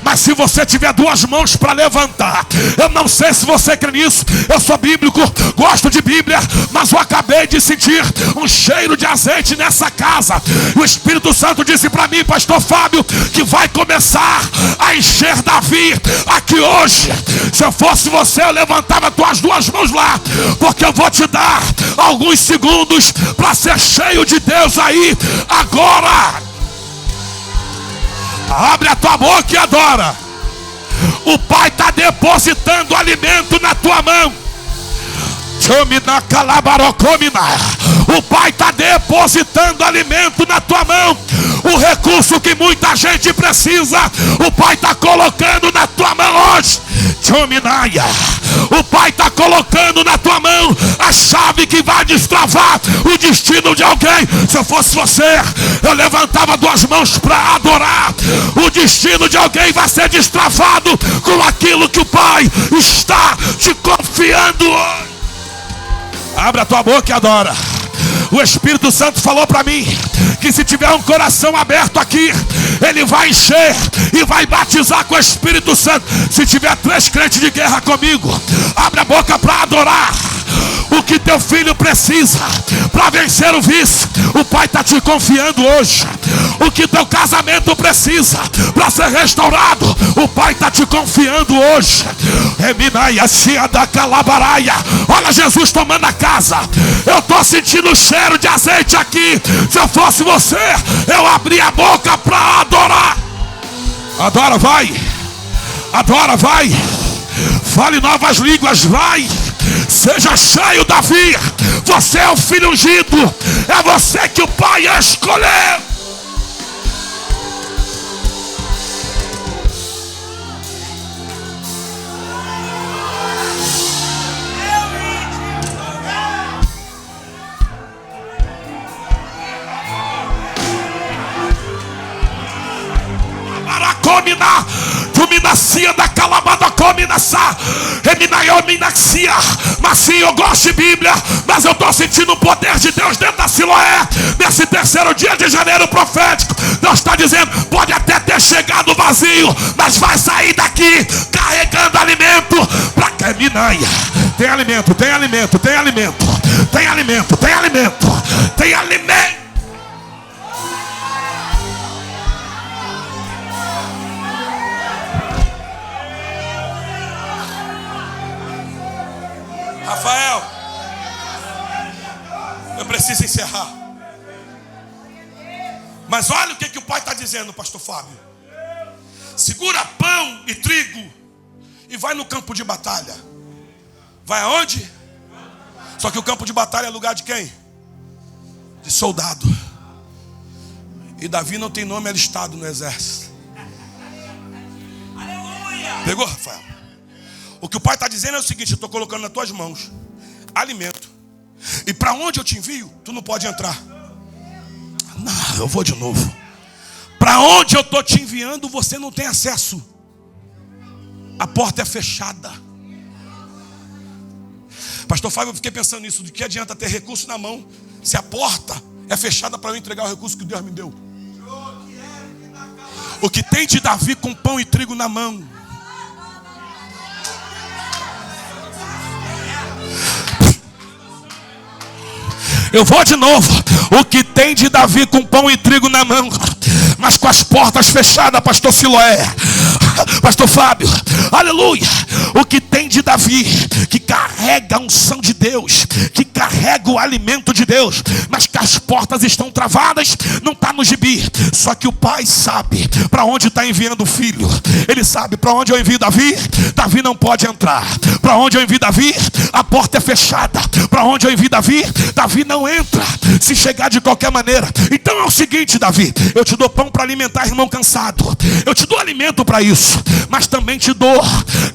mas se você tiver duas mãos para levantar, eu não sei se você crê nisso. Eu sou bíblico, gosto de Bíblia, mas eu acabei de sentir um cheiro de azeite nessa casa. O Espírito Santo disse para mim, pastor Fábio, que vai começar a encher Davi aqui hoje. Se eu fosse você, eu levantava tuas duas mãos lá, porque eu vou te dar alguns segundos para ser cheio de Deus aí agora. Abre a tua boca e adora. O Pai está depositando alimento na tua mão. O Pai está depositando alimento na tua mão. O recurso que muita gente precisa, o Pai está colocando na tua mão hoje. O Pai está colocando na tua mão a chave que vai destravar o destino de alguém. Se eu fosse você, eu levantava duas mãos para adorar. O destino de alguém vai ser destravado com aquilo que o Pai está te confiando hoje. Abre a tua boca e adora. O Espírito Santo falou para mim que se tiver um coração aberto aqui, ele vai encher e vai batizar com o Espírito Santo. Se tiver 3 crentes de guerra comigo, abre a boca para adorar. O que teu filho precisa para vencer o vício, o Pai está te confiando hoje. O que teu casamento precisa para ser restaurado, o Pai está te confiando hoje. Olha Jesus tomando a casa. Eu estou sentindo o cheiro de azeite aqui. Se eu fosse você, eu abria a boca para adorar. Adora, vai. Adora, vai. Fale novas línguas, vai. Seja cheio, Davi. Você é o filho ungido. É você que o Pai escolheu. Da calabada cominaça, mas sim, eu gosto de Bíblia, mas eu estou sentindo o poder de Deus dentro da Siloé. Nesse terceiro dia de janeiro profético, Deus está dizendo: pode até ter chegado vazio, mas vai sair daqui carregando alimento para Caminaia. Tem alimento, tem alimento, tem alimento, tem alimento, tem alimento, tem alimento. Rafael, eu preciso encerrar. Mas olha o que o Pai está dizendo, pastor Fábio. Segura pão e trigo e vai no campo de batalha. Vai aonde? Só que o campo de batalha é lugar de quem? De soldado. E Davi não tem nome alistado no exército. Pegou, Rafael? O que o Pai está dizendo é o seguinte: eu estou colocando nas tuas mãos alimento. E para onde eu te envio, tu não pode entrar. Não, eu vou de novo. Para onde eu estou te enviando, você não tem acesso. A porta é fechada. Pastor Fábio, eu fiquei pensando nisso. De que adianta ter recurso na mão se a porta é fechada para eu entregar o recurso que Deus me deu. O que tem de Davi com pão e trigo na mão. Eu vou de novo. O que tem de Davi com pão e trigo na mão, mas com as portas fechadas, pastor Siloé, pastor Fábio, aleluia. O que tem de Davi, que carrega a unção de Deus, que carrega o alimento de Deus, mas que as portas estão travadas, não está no gibi. Só que o pai sabe para onde está enviando o filho. Ele sabe para onde eu envio Davi, Davi não pode entrar. Para onde eu envio Davi, a porta é fechada. Para onde eu envio Davi, Davi não entra, se chegar de qualquer maneira. Então é o seguinte, Davi, eu te dou pão para alimentar irmão cansado, eu te dou alimento para isso, mas também te dou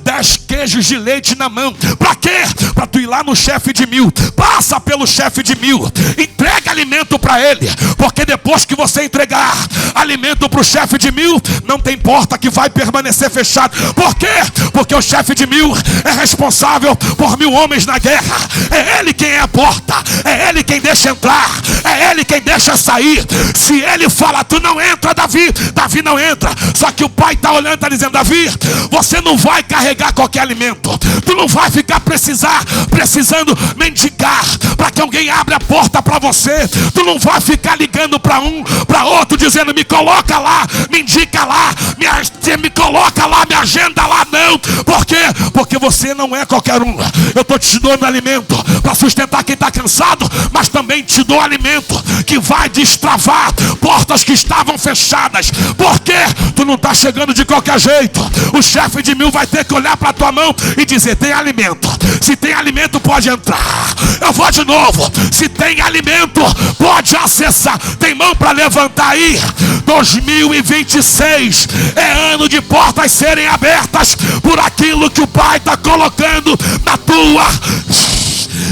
10 queijos de leite na mão. Para quê? Para tu ir lá no chefe de 1000, passa pelo chefe de 1000, entrega alimento para ele, porque depois que você entregar alimento para o chefe de 1000, não tem porta que vai permanecer fechada. Por quê? Porque o chefe de 1000 é responsável por 1000 homens na guerra. É ele quem é a porta, é ele quem deixa entrar, é ele quem deixa sair. Se ele fala, tu não entra, Davi, Davi não entra. Só que o pai está olhando, está dizendo, Davi, você não vai carregar qualquer alimento, tu não vai ficar precisando mendigar para que alguém abra a porta para você, tu não vai ficar ligando para um, para outro, dizendo, me coloca lá, me indica lá, me coloca lá, me agenda lá. Não, por quê? Porque você não é qualquer um. Eu estou te dando alimento para sustentar quem está cansado, mas também te dou alimento que vai destravar portas que estavam fechadas. Por quê? Tu não está chegando de qualquer jeito. O chefe de 1000 vai ter que olhar para tua mão e dizer, tem alimento. Se tem alimento, pode entrar. Eu vou de novo. Se tem alimento, pode acessar. Tem mão para levantar aí. 2026 é ano de portas serem abertas por aquilo que o pai está colocando na tua.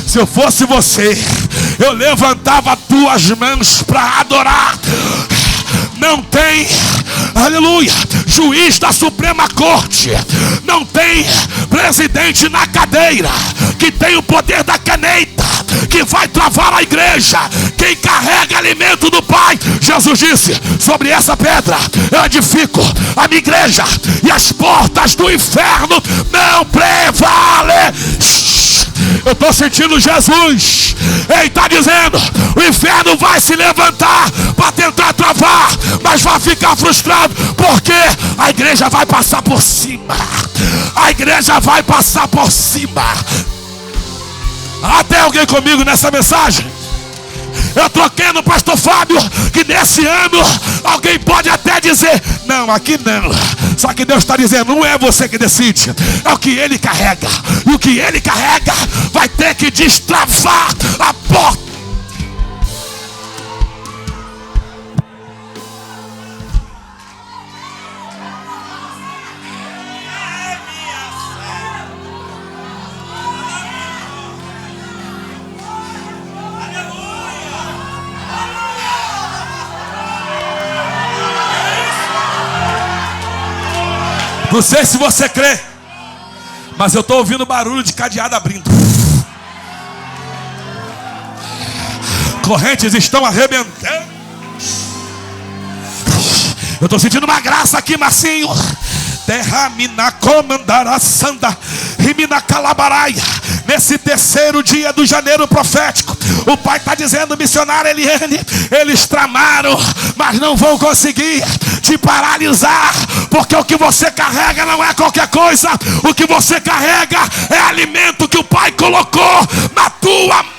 Se eu fosse você, eu levantava as tuas mãos para adorar. Não tem, aleluia, juiz da Suprema Corte, não tem presidente na cadeira que tem o poder da caneta, que vai travar a igreja. Quem carrega alimento do Pai, Jesus disse, sobre essa pedra eu edifico a minha igreja, e as portas do inferno não prevalecem. Eu estou sentindo Jesus. Ele está dizendo, o inferno vai se levantar para tentar travar, mas vai ficar frustrado, porque a igreja vai passar por cima. A igreja vai passar por cima. Até alguém comigo nessa mensagem? Eu troquei no pastor Fábio que nesse ano alguém pode até dizer, não, aqui não. Só que Deus está dizendo, não é você que decide, é o que ele carrega. E o que ele carrega vai ter que destravar a porta. Não sei se você crê, mas eu estou ouvindo barulho de cadeado abrindo. Correntes estão arrebentando. Eu estou sentindo uma graça aqui, Marcinho. Terramina comandara sanda, rimina calabaraia. Nesse terceiro dia do janeiro profético, o pai está dizendo, missionário Eliane, eles tramaram, mas não vão conseguir te paralisar, porque o que você carrega não é qualquer coisa. O que você carrega é alimento que o pai colocou na tua mão.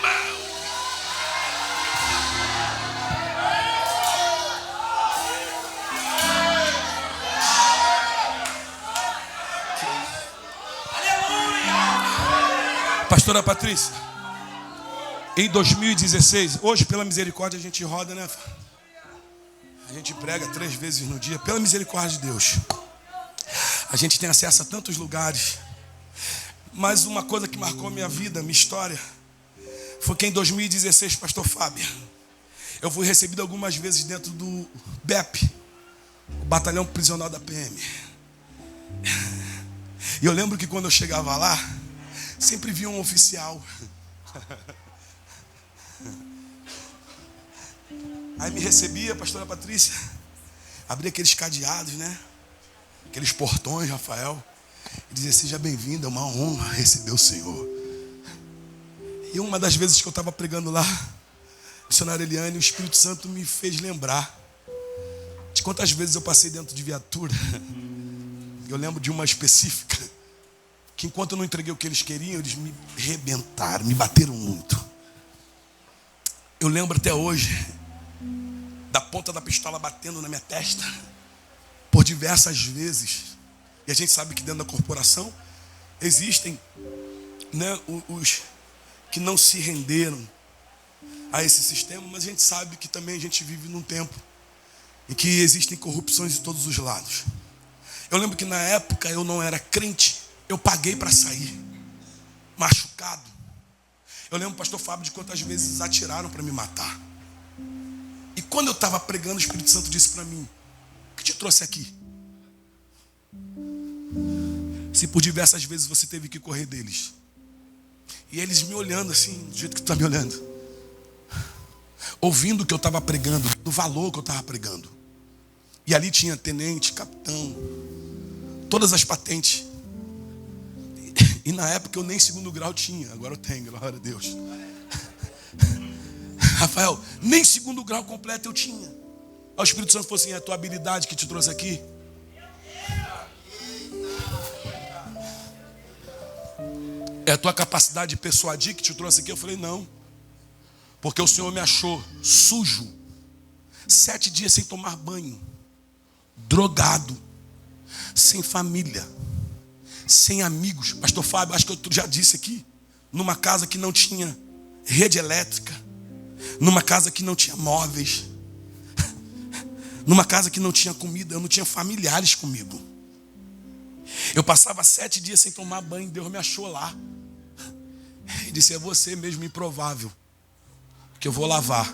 Pastora Patrícia, em 2016, hoje pela misericórdia a gente roda, né? A gente prega 3 vezes no dia, pela misericórdia de Deus. A gente tem acesso a tantos lugares. Mas uma coisa que marcou minha vida, minha história, foi que em 2016, pastor Fábio, eu fui recebido algumas vezes dentro do BEP, o Batalhão Prisional da PM. E eu lembro que quando eu chegava lá, sempre via um oficial. Aí me recebia a pastora Patrícia, abria aqueles cadeados, né? Aqueles portões, Rafael, e dizia: seja bem-vindo, é uma honra receber o Senhor. E uma das vezes que eu estava pregando lá, missionária Eliane, o Espírito Santo me fez lembrar de quantas vezes eu passei dentro de viatura. Eu lembro de uma específica, que enquanto eu não entreguei o que eles queriam, eles me arrebentaram, me bateram muito. Eu lembro até hoje da ponta da pistola batendo na minha testa por diversas vezes. E a gente sabe que dentro da corporação existem, né, os que não se renderam a esse sistema, mas a gente sabe que também a gente vive num tempo em que existem corrupções de todos os lados. Eu lembro que na época eu não era crente, eu paguei para sair, machucado. Eu lembro, pastor Fábio, de quantas vezes atiraram para me matar. E quando eu estava pregando, o Espírito Santo disse para mim: o que te trouxe aqui? Se por diversas vezes você teve que correr deles. E eles me olhando assim, do jeito que tu está me olhando, ouvindo o que eu estava pregando, do valor que eu estava pregando. E ali tinha tenente, capitão, todas as patentes. E na época eu nem segundo grau tinha, agora eu tenho, glória a Deus. Rafael, nem segundo grau completo eu tinha. Aí o Espírito Santo falou assim: é a tua habilidade que te trouxe aqui? É a tua capacidade de persuadir que te trouxe aqui? Eu falei: não. Porque o Senhor me achou sujo, 7 dias sem tomar banho, drogado, sem família, sem amigos. Pastor Fábio, acho que eu já disse aqui, numa casa que não tinha rede elétrica, numa casa que não tinha móveis, numa casa que não tinha comida, eu não tinha familiares comigo. Eu passava 7 dias sem tomar banho, Deus me achou lá. E disse: é você mesmo, improvável, que eu vou lavar.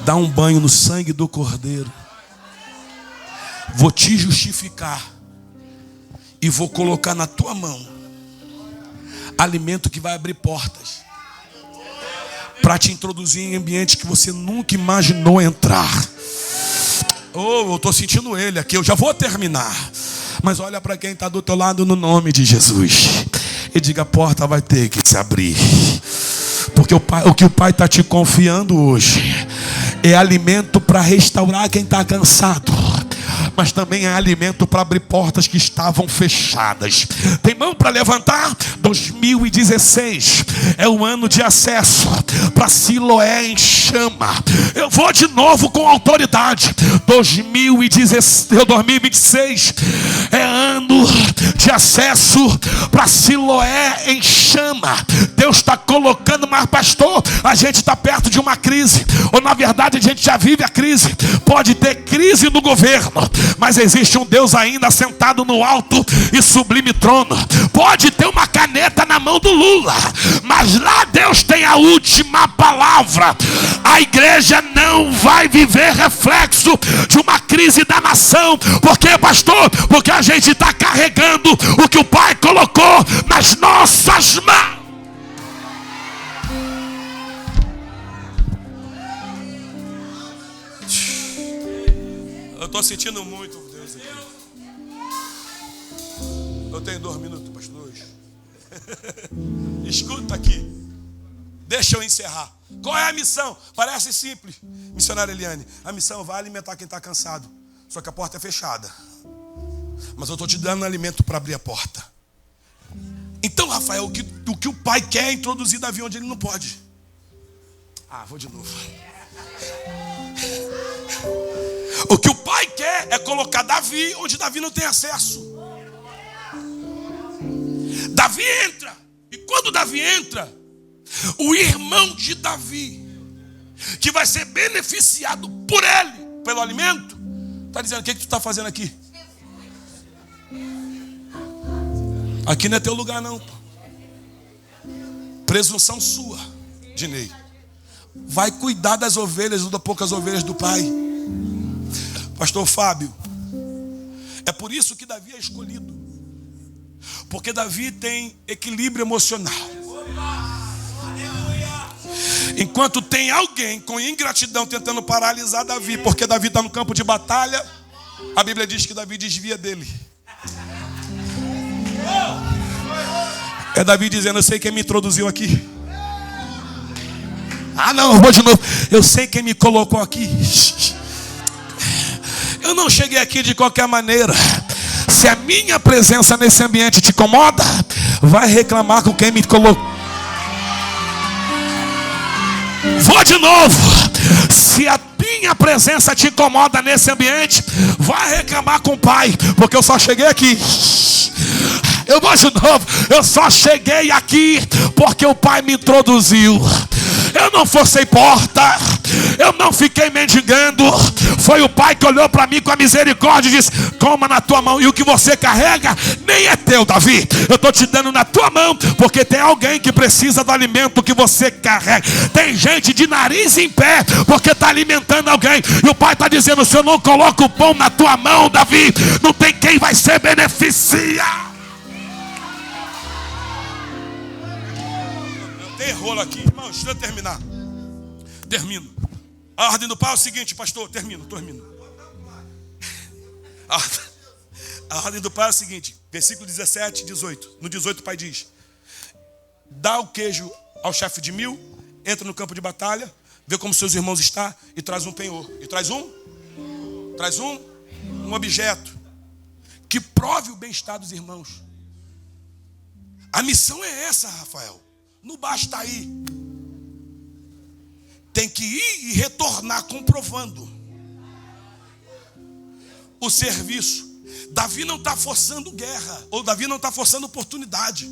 Dar um banho no sangue do Cordeiro. Vou te justificar. E vou colocar na tua mão alimento que vai abrir portas para te introduzir em ambiente que você nunca imaginou entrar. Oh, eu estou sentindo ele aqui, eu já vou terminar. Mas olha para quem está do teu lado no nome de Jesus e diga: a porta vai ter que se abrir. Porque o que o Pai está te confiando hoje é alimento para restaurar quem está cansado, mas também é alimento para abrir portas que estavam fechadas. Tem mão para levantar? 2016 é o ano de acesso para Siloé em chama. Eu vou de novo com autoridade. 2026 é ano de acesso para Siloé em chama. Deus está colocando, mas pastor, a gente está perto de uma crise, ou na verdade a gente já vive a crise. Pode ter crise no governo, mas existe um Deus ainda sentado no alto e sublime trono. Pode ter uma caneta na mão do Lula, mas lá Deus tem a última palavra. A igreja não vai viver reflexo de uma crise da nação. Por quê, pastor? Porque a gente está carregando o que o Pai colocou nas nossas mãos. Eu estou sentindo muito Deus aqui. Eu tenho 2 minutos, pastor. Escuta aqui. Deixa eu encerrar. Qual é a missão? Parece simples, missionária Eliane. A missão vai alimentar quem está cansado. Só que a porta é fechada. Mas eu estou te dando alimento para abrir a porta. Então, Rafael, o que o Pai quer é introduzir Davi onde ele não pode. Vou de novo. O que o Pai quer é colocar Davi onde Davi não tem acesso. Davi entra. E quando Davi entra, o irmão de Davi, que vai ser beneficiado por ele, pelo alimento, está dizendo: o que tu está fazendo aqui? Aqui não é teu lugar não. Presunção sua, Dinei. Vai cuidar das ovelhas ou das poucas ovelhas do pai. Pastor Fábio, é por isso que Davi é escolhido. Porque Davi tem equilíbrio emocional. Enquanto tem alguém com ingratidão tentando paralisar Davi, porque Davi está no campo de batalha, a Bíblia diz que Davi desvia dele. É Davi dizendo: eu sei quem me introduziu aqui. Ah não, eu vou de novo. Eu sei quem me colocou aqui. Eu não cheguei aqui de qualquer maneira. Se a minha presença nesse ambiente te incomoda, vai reclamar com quem me colocou. Vou de novo. Se a minha presença te incomoda nesse ambiente, vai reclamar com o Pai, porque eu só cheguei aqui. Eu vou de novo. Eu só cheguei aqui porque o Pai me introduziu. Eu não forcei porta, eu não fiquei mendigando. Foi o Pai que olhou para mim com a misericórdia e disse: toma na tua mão. E o que você carrega nem é teu, Davi. Eu estou te dando na tua mão, porque tem alguém que precisa do alimento que você carrega. Tem gente de nariz em pé, porque está alimentando alguém. E o Pai está dizendo: se eu não coloco o pão na tua mão, Davi, não tem quem vai ser beneficiar. Tem rolo aqui, irmãos, deixa eu terminar. Termino. A ordem do Pai é o seguinte, pastor, termino. A ordem do Pai é o seguinte, versículo 17 e 18. No 18 o Pai diz: dá o queijo ao chefe de 1000, entra no campo de batalha, vê como seus irmãos estão e traz um penhor. E traz um objeto que prove o bem-estar dos irmãos. A missão é essa, Rafael. Não basta ir. Tem que ir e retornar comprovando o serviço. Davi não está forçando guerra, ou Davi não está forçando oportunidade.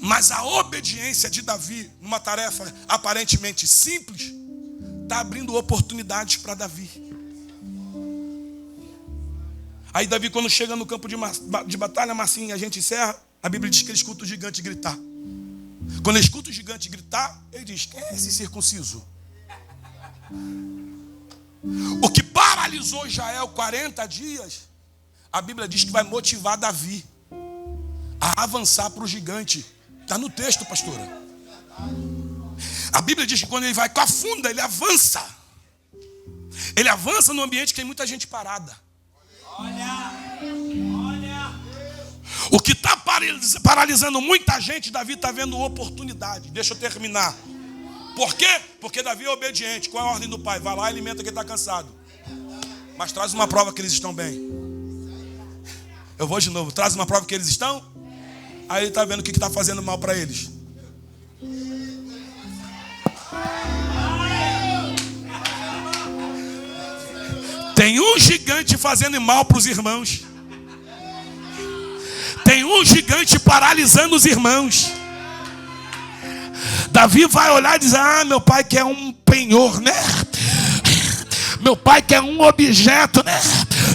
Mas a obediência de Davi, numa tarefa aparentemente simples, está abrindo oportunidades para Davi. Aí Davi, quando chega no campo de batalha, Marcinho, a gente encerra, a Bíblia diz que ele escuta o gigante gritar. Quando ele escuta o gigante gritar, ele diz: quem é esse circunciso? O que paralisou Israel 40 dias, a Bíblia diz que vai motivar Davi a avançar para o gigante. Está no texto, pastora. A Bíblia diz que quando ele vai com a funda, ele avança. Ele avança num ambiente que tem muita gente parada. Olha. O que está paralisando muita gente, Davi está vendo oportunidade. Deixa eu terminar. Por quê? Porque Davi é obediente. Qual é a ordem do Pai? Vai lá e alimenta quem está cansado. Mas traz uma prova que eles estão bem. Eu vou de novo. Traz uma prova que eles estão. Aí ele está vendo o que está fazendo mal para eles. Tem um gigante fazendo mal para os irmãos. Tem um gigante paralisando os irmãos. Davi vai olhar e dizer: ah, meu pai quer um penhor, né? Meu pai quer um objeto, né?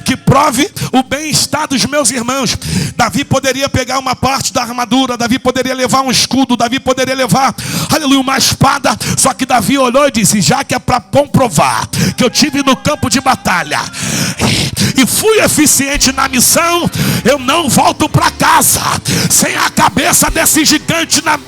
Que prove o bem-estar dos meus irmãos. Davi poderia pegar uma parte da armadura, Davi poderia levar um escudo, Davi poderia levar, aleluia, uma espada. Só que Davi olhou e disse: já que é para comprovar que eu tive no campo de batalha e fui eficiente na missão, eu não volto para casa sem a cabeça desse gigante na...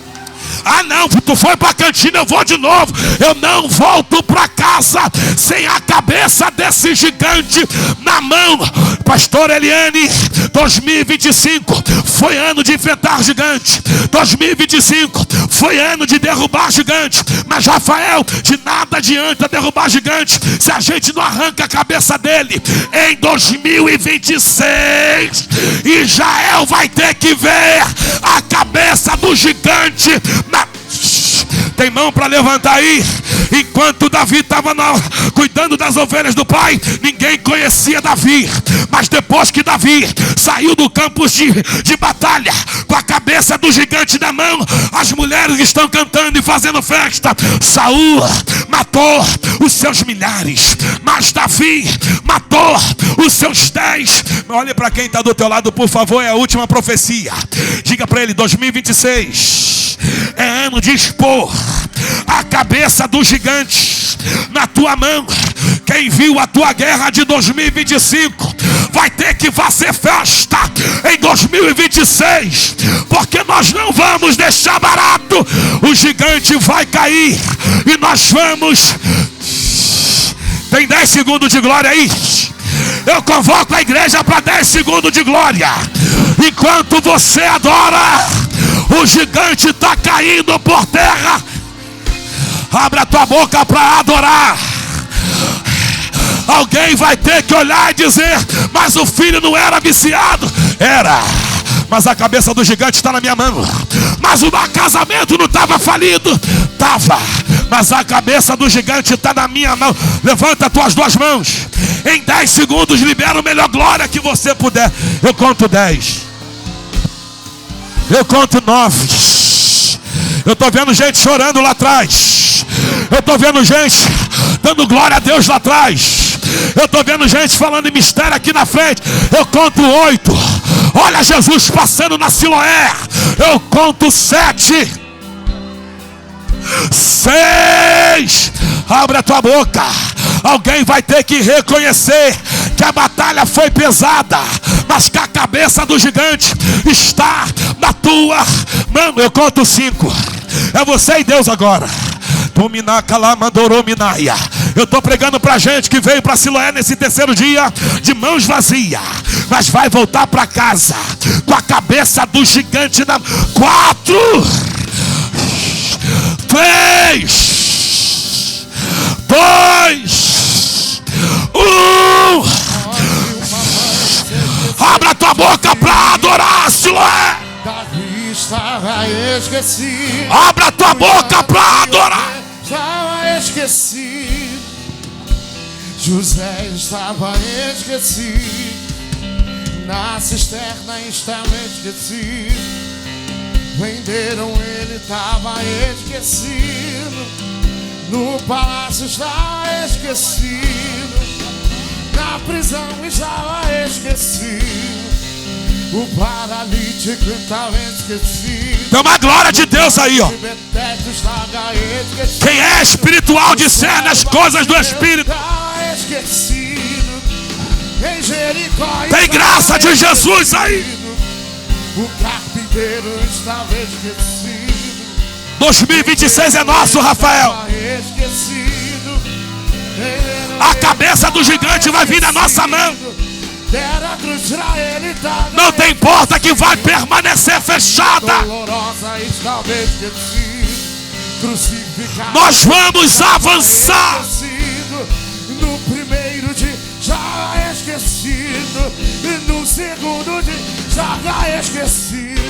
Ah não, tu foi para a cantina, eu vou de novo. Eu não volto para casa sem a cabeça desse gigante na mão. Pastor Eliane, 2025 foi ano de enfrentar gigante. 2025 foi ano de derrubar gigante. Mas Rafael, de nada adianta derrubar gigante se a gente não arranca a cabeça dele. Em 2026 Israel vai ter que ver a cabeça do gigante na... Tem mão para levantar aí. Enquanto Davi estava cuidando das ovelhas do pai, ninguém conhecia Davi. Mas depois que Davi saiu do campo de batalha com a cabeça do gigante na mão, as mulheres estão cantando e fazendo festa. Saul matou os seus milhares, mas Davi matou os seus 10. Olhe para quem está do teu lado, por favor, é a última profecia. Diga para ele: 2026 é ano de expor a cabeça do gigante na tua mão. Quem viu a tua guerra de 2025 vai ter que fazer festa em 2026, porque nós não vamos deixar barato. O gigante vai cair e nós vamos. Tem 10 segundos de glória aí. Eu convoco a igreja para 10 segundos de glória. Enquanto você adora, o gigante está caindo por terra. Abra a tua boca para adorar. Alguém vai ter que olhar e dizer: mas o filho não era viciado. Era, mas a cabeça do gigante está na minha mão. Mas o casamento não estava falido. Estava, mas a cabeça do gigante está na minha mão. Levanta as tuas duas mãos. Em 10 segundos libera a melhor glória que você puder. Eu conto 10. Eu conto 9. Eu estou vendo gente chorando lá atrás. Eu estou vendo gente dando glória a Deus lá atrás. Eu estou vendo gente falando em mistério aqui na frente. Eu conto 8. Olha Jesus passando na Siloé. Eu conto 7. 6. Abre a tua boca. Alguém vai ter que reconhecer que a batalha foi pesada, mas que a cabeça do gigante está na tua mão. Eu conto 5. É você e Deus agora. Eu estou pregando para gente que veio para Siloé nesse terceiro dia de mãos vazias, mas vai voltar para casa com a cabeça do gigante na 4, 3, 2, 1. Abra tua boca para adorar, Siloé. Davi estava esquecido. Abra tua boca para adorar. Estava esquecido. José estava esquecido. Na cisterna estava esquecido. Venderam ele, estava esquecido. No palácio estava esquecido. Na prisão estava esquecido. O paralítico estava esquecido. Tem uma glória de Deus aí, ó. Quem é espiritual discerne as coisas do Espírito. Tem graça de Jesus aí. O carpinteiro estava esquecido. 2026 é nosso, Rafael. A cabeça do gigante vai vir na nossa mão. Não tem porta que vai permanecer fechada. Nós vamos avançar. No primeiro dia já esquecido. No segundo dia já esquecido.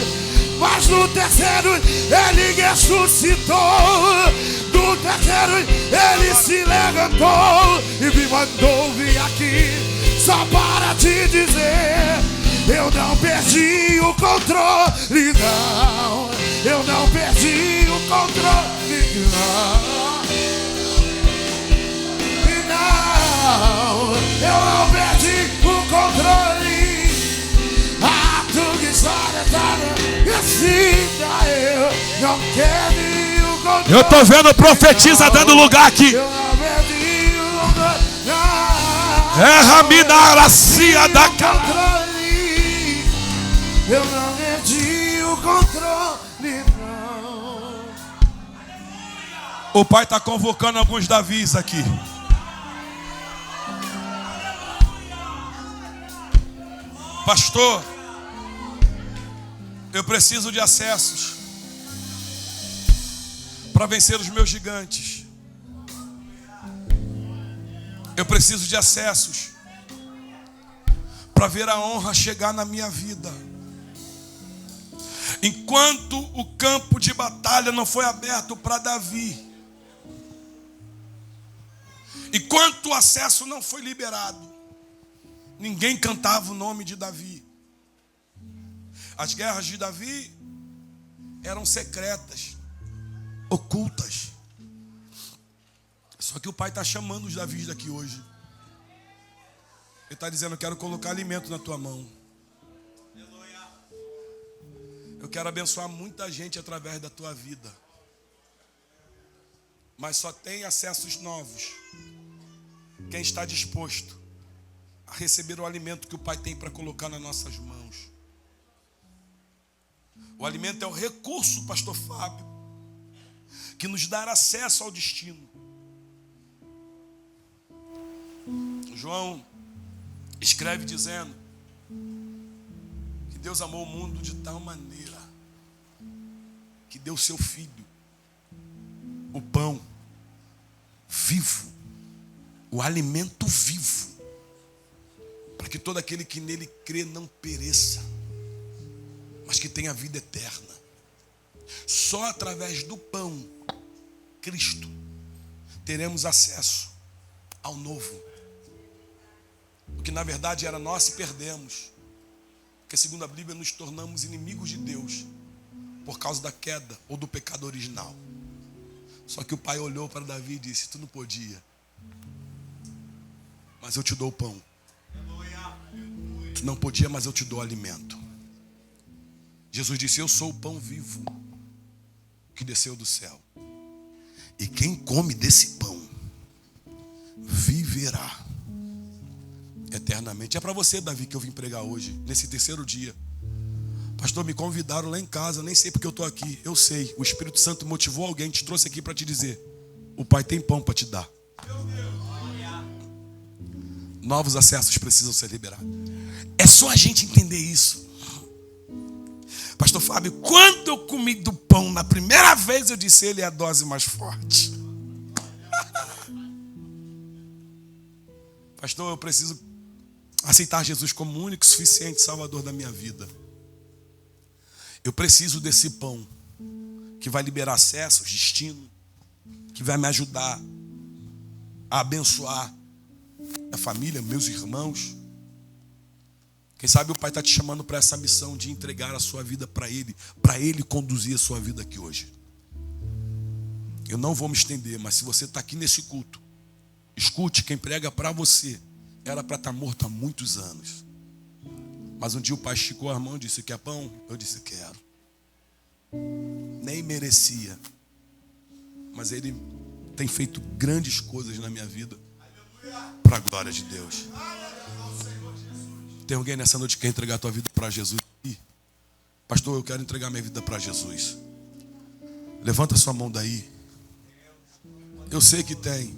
Mas no terceiro ele ressuscitou. No terceiro ele se levantou e me mandou vir aqui só para te dizer: eu não perdi o controle, não. Eu não perdi o controle, não. Não, eu não perdi o controle. A tua história tá esquecida. Eu não perdi o controle. Eu tô vendo profetiza dando lugar aqui. Eu não perdi o controle. É Raminaracia da controle. Eu não perdi o controle, não. O Pai está convocando alguns Davis aqui. Pastor, eu preciso de acessos para vencer os meus gigantes. Eu preciso de acessos para ver a honra chegar na minha vida. Enquanto o campo de batalha não foi aberto para Davi, enquanto o acesso não foi liberado, ninguém cantava o nome de Davi. As guerras de Davi eram secretas, ocultas. Só que o Pai está chamando os Davis daqui hoje. Ele está dizendo: eu quero colocar alimento na tua mão. Eu quero abençoar muita gente através da tua vida. Mas só tem acessos novos quem está disposto a receber o alimento que o Pai tem para colocar nas nossas mãos. O alimento é o recurso, pastor Fábio, que nos dá acesso ao destino. João escreve dizendo que Deus amou o mundo de tal maneira que deu seu Filho, o pão vivo, o alimento vivo, para que todo aquele que nele crê não pereça, mas que tenha vida eterna. Só através do pão, Cristo, teremos acesso ao novo. O que na verdade era nosso e perdemos. Porque segundo a Bíblia nos tornamos inimigos de Deus por causa da queda ou do pecado original. Só que o pai olhou para Davi e disse: tu não podia, mas eu te dou o pão. Tu não podia, mas eu te dou alimento. Jesus disse: eu sou o pão vivo que desceu do céu. E quem come desse pão viverá eternamente. É para você, Davi, que eu vim pregar hoje, nesse terceiro dia. Pastor, me convidaram lá em casa, nem sei porque eu estou aqui. Eu sei, o Espírito Santo motivou alguém, te trouxe aqui para te dizer: o Pai tem pão para te dar. Novos acessos precisam ser liberados. É só a gente entender isso. Pastor Fábio, quando eu comi do pão na primeira vez, eu disse: ele é a dose mais forte. Pastor, eu preciso aceitar Jesus como o único e suficiente Salvador da minha vida. Eu preciso desse pão que vai liberar acessos, destino, que vai me ajudar a abençoar a família, meus irmãos. Quem sabe o Pai está te chamando para essa missão de entregar a sua vida para Ele conduzir a sua vida aqui hoje. Eu não vou me estender, mas se você está aqui nesse culto, escute, quem prega para você era para estar morto há muitos anos. Mas um dia o Pai esticou a mão e disse: quer pão? Eu disse: quero. Nem merecia, mas Ele tem feito grandes coisas na minha vida, para a glória de Deus. Tem alguém nessa noite que quer entregar a tua vida para Jesus? Pastor, eu quero entregar minha vida para Jesus. Levanta sua mão daí. Eu sei que tem.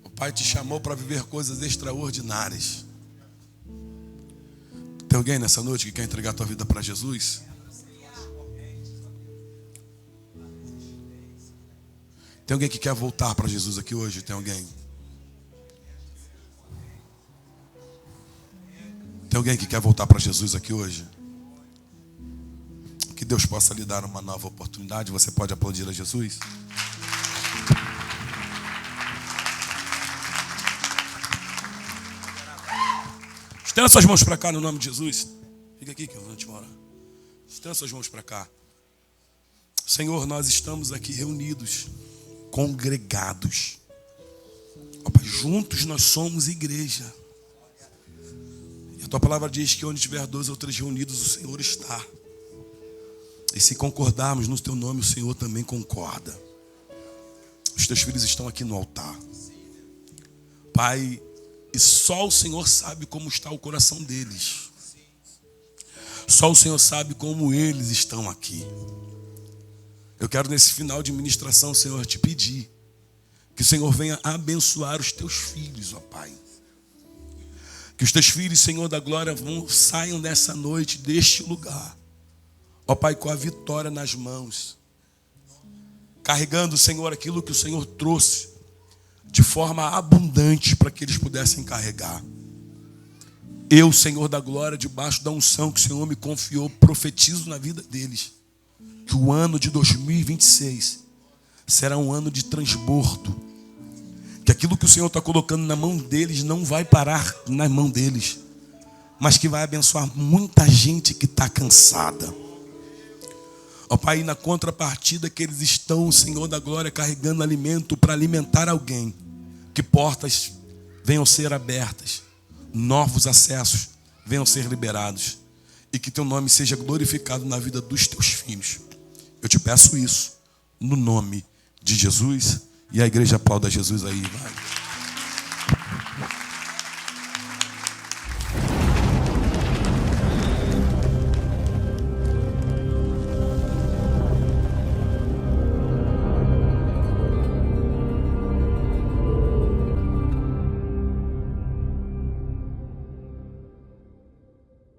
O Pai te chamou para viver coisas extraordinárias. Tem alguém nessa noite que quer entregar a tua vida para Jesus? Tem alguém que quer voltar para Jesus aqui hoje? Tem alguém? Tem alguém que quer voltar para Jesus aqui hoje? Que Deus possa lhe dar uma nova oportunidade. Você pode aplaudir a Jesus? Estenda suas mãos para cá no nome de Jesus. Fica aqui que eu vou te orar. Estenda suas mãos para cá. Senhor, nós estamos aqui reunidos, congregados. Ó Pai, juntos nós somos igreja. E a tua palavra diz que onde tiver 2 ou 3 reunidos, o Senhor está. E se concordarmos no teu nome, o Senhor também concorda. Os teus filhos estão aqui no altar. Pai, e só o Senhor sabe como está o coração deles. Só o Senhor sabe como eles estão aqui. Eu quero nesse final de ministração, Senhor, te pedir que o Senhor venha abençoar os teus filhos, ó Pai. Que os teus filhos, Senhor da glória, saiam nessa noite deste lugar, ó Pai, com a vitória nas mãos, carregando, Senhor, aquilo que o Senhor trouxe de forma abundante para que eles pudessem carregar. Eu, Senhor da glória, debaixo da unção que o Senhor me confiou, profetizo na vida deles que o ano de 2026 será um ano de transbordo. Que aquilo que o Senhor está colocando na mão deles não vai parar na mão deles, mas que vai abençoar muita gente que está cansada. Ó Pai, na contrapartida que eles estão, Senhor da glória, carregando alimento para alimentar alguém, que portas venham ser abertas, novos acessos venham ser liberados, e que teu nome seja glorificado na vida dos teus filhos. Eu te peço isso no nome de Jesus. E a igreja aplauda Jesus aí, vai.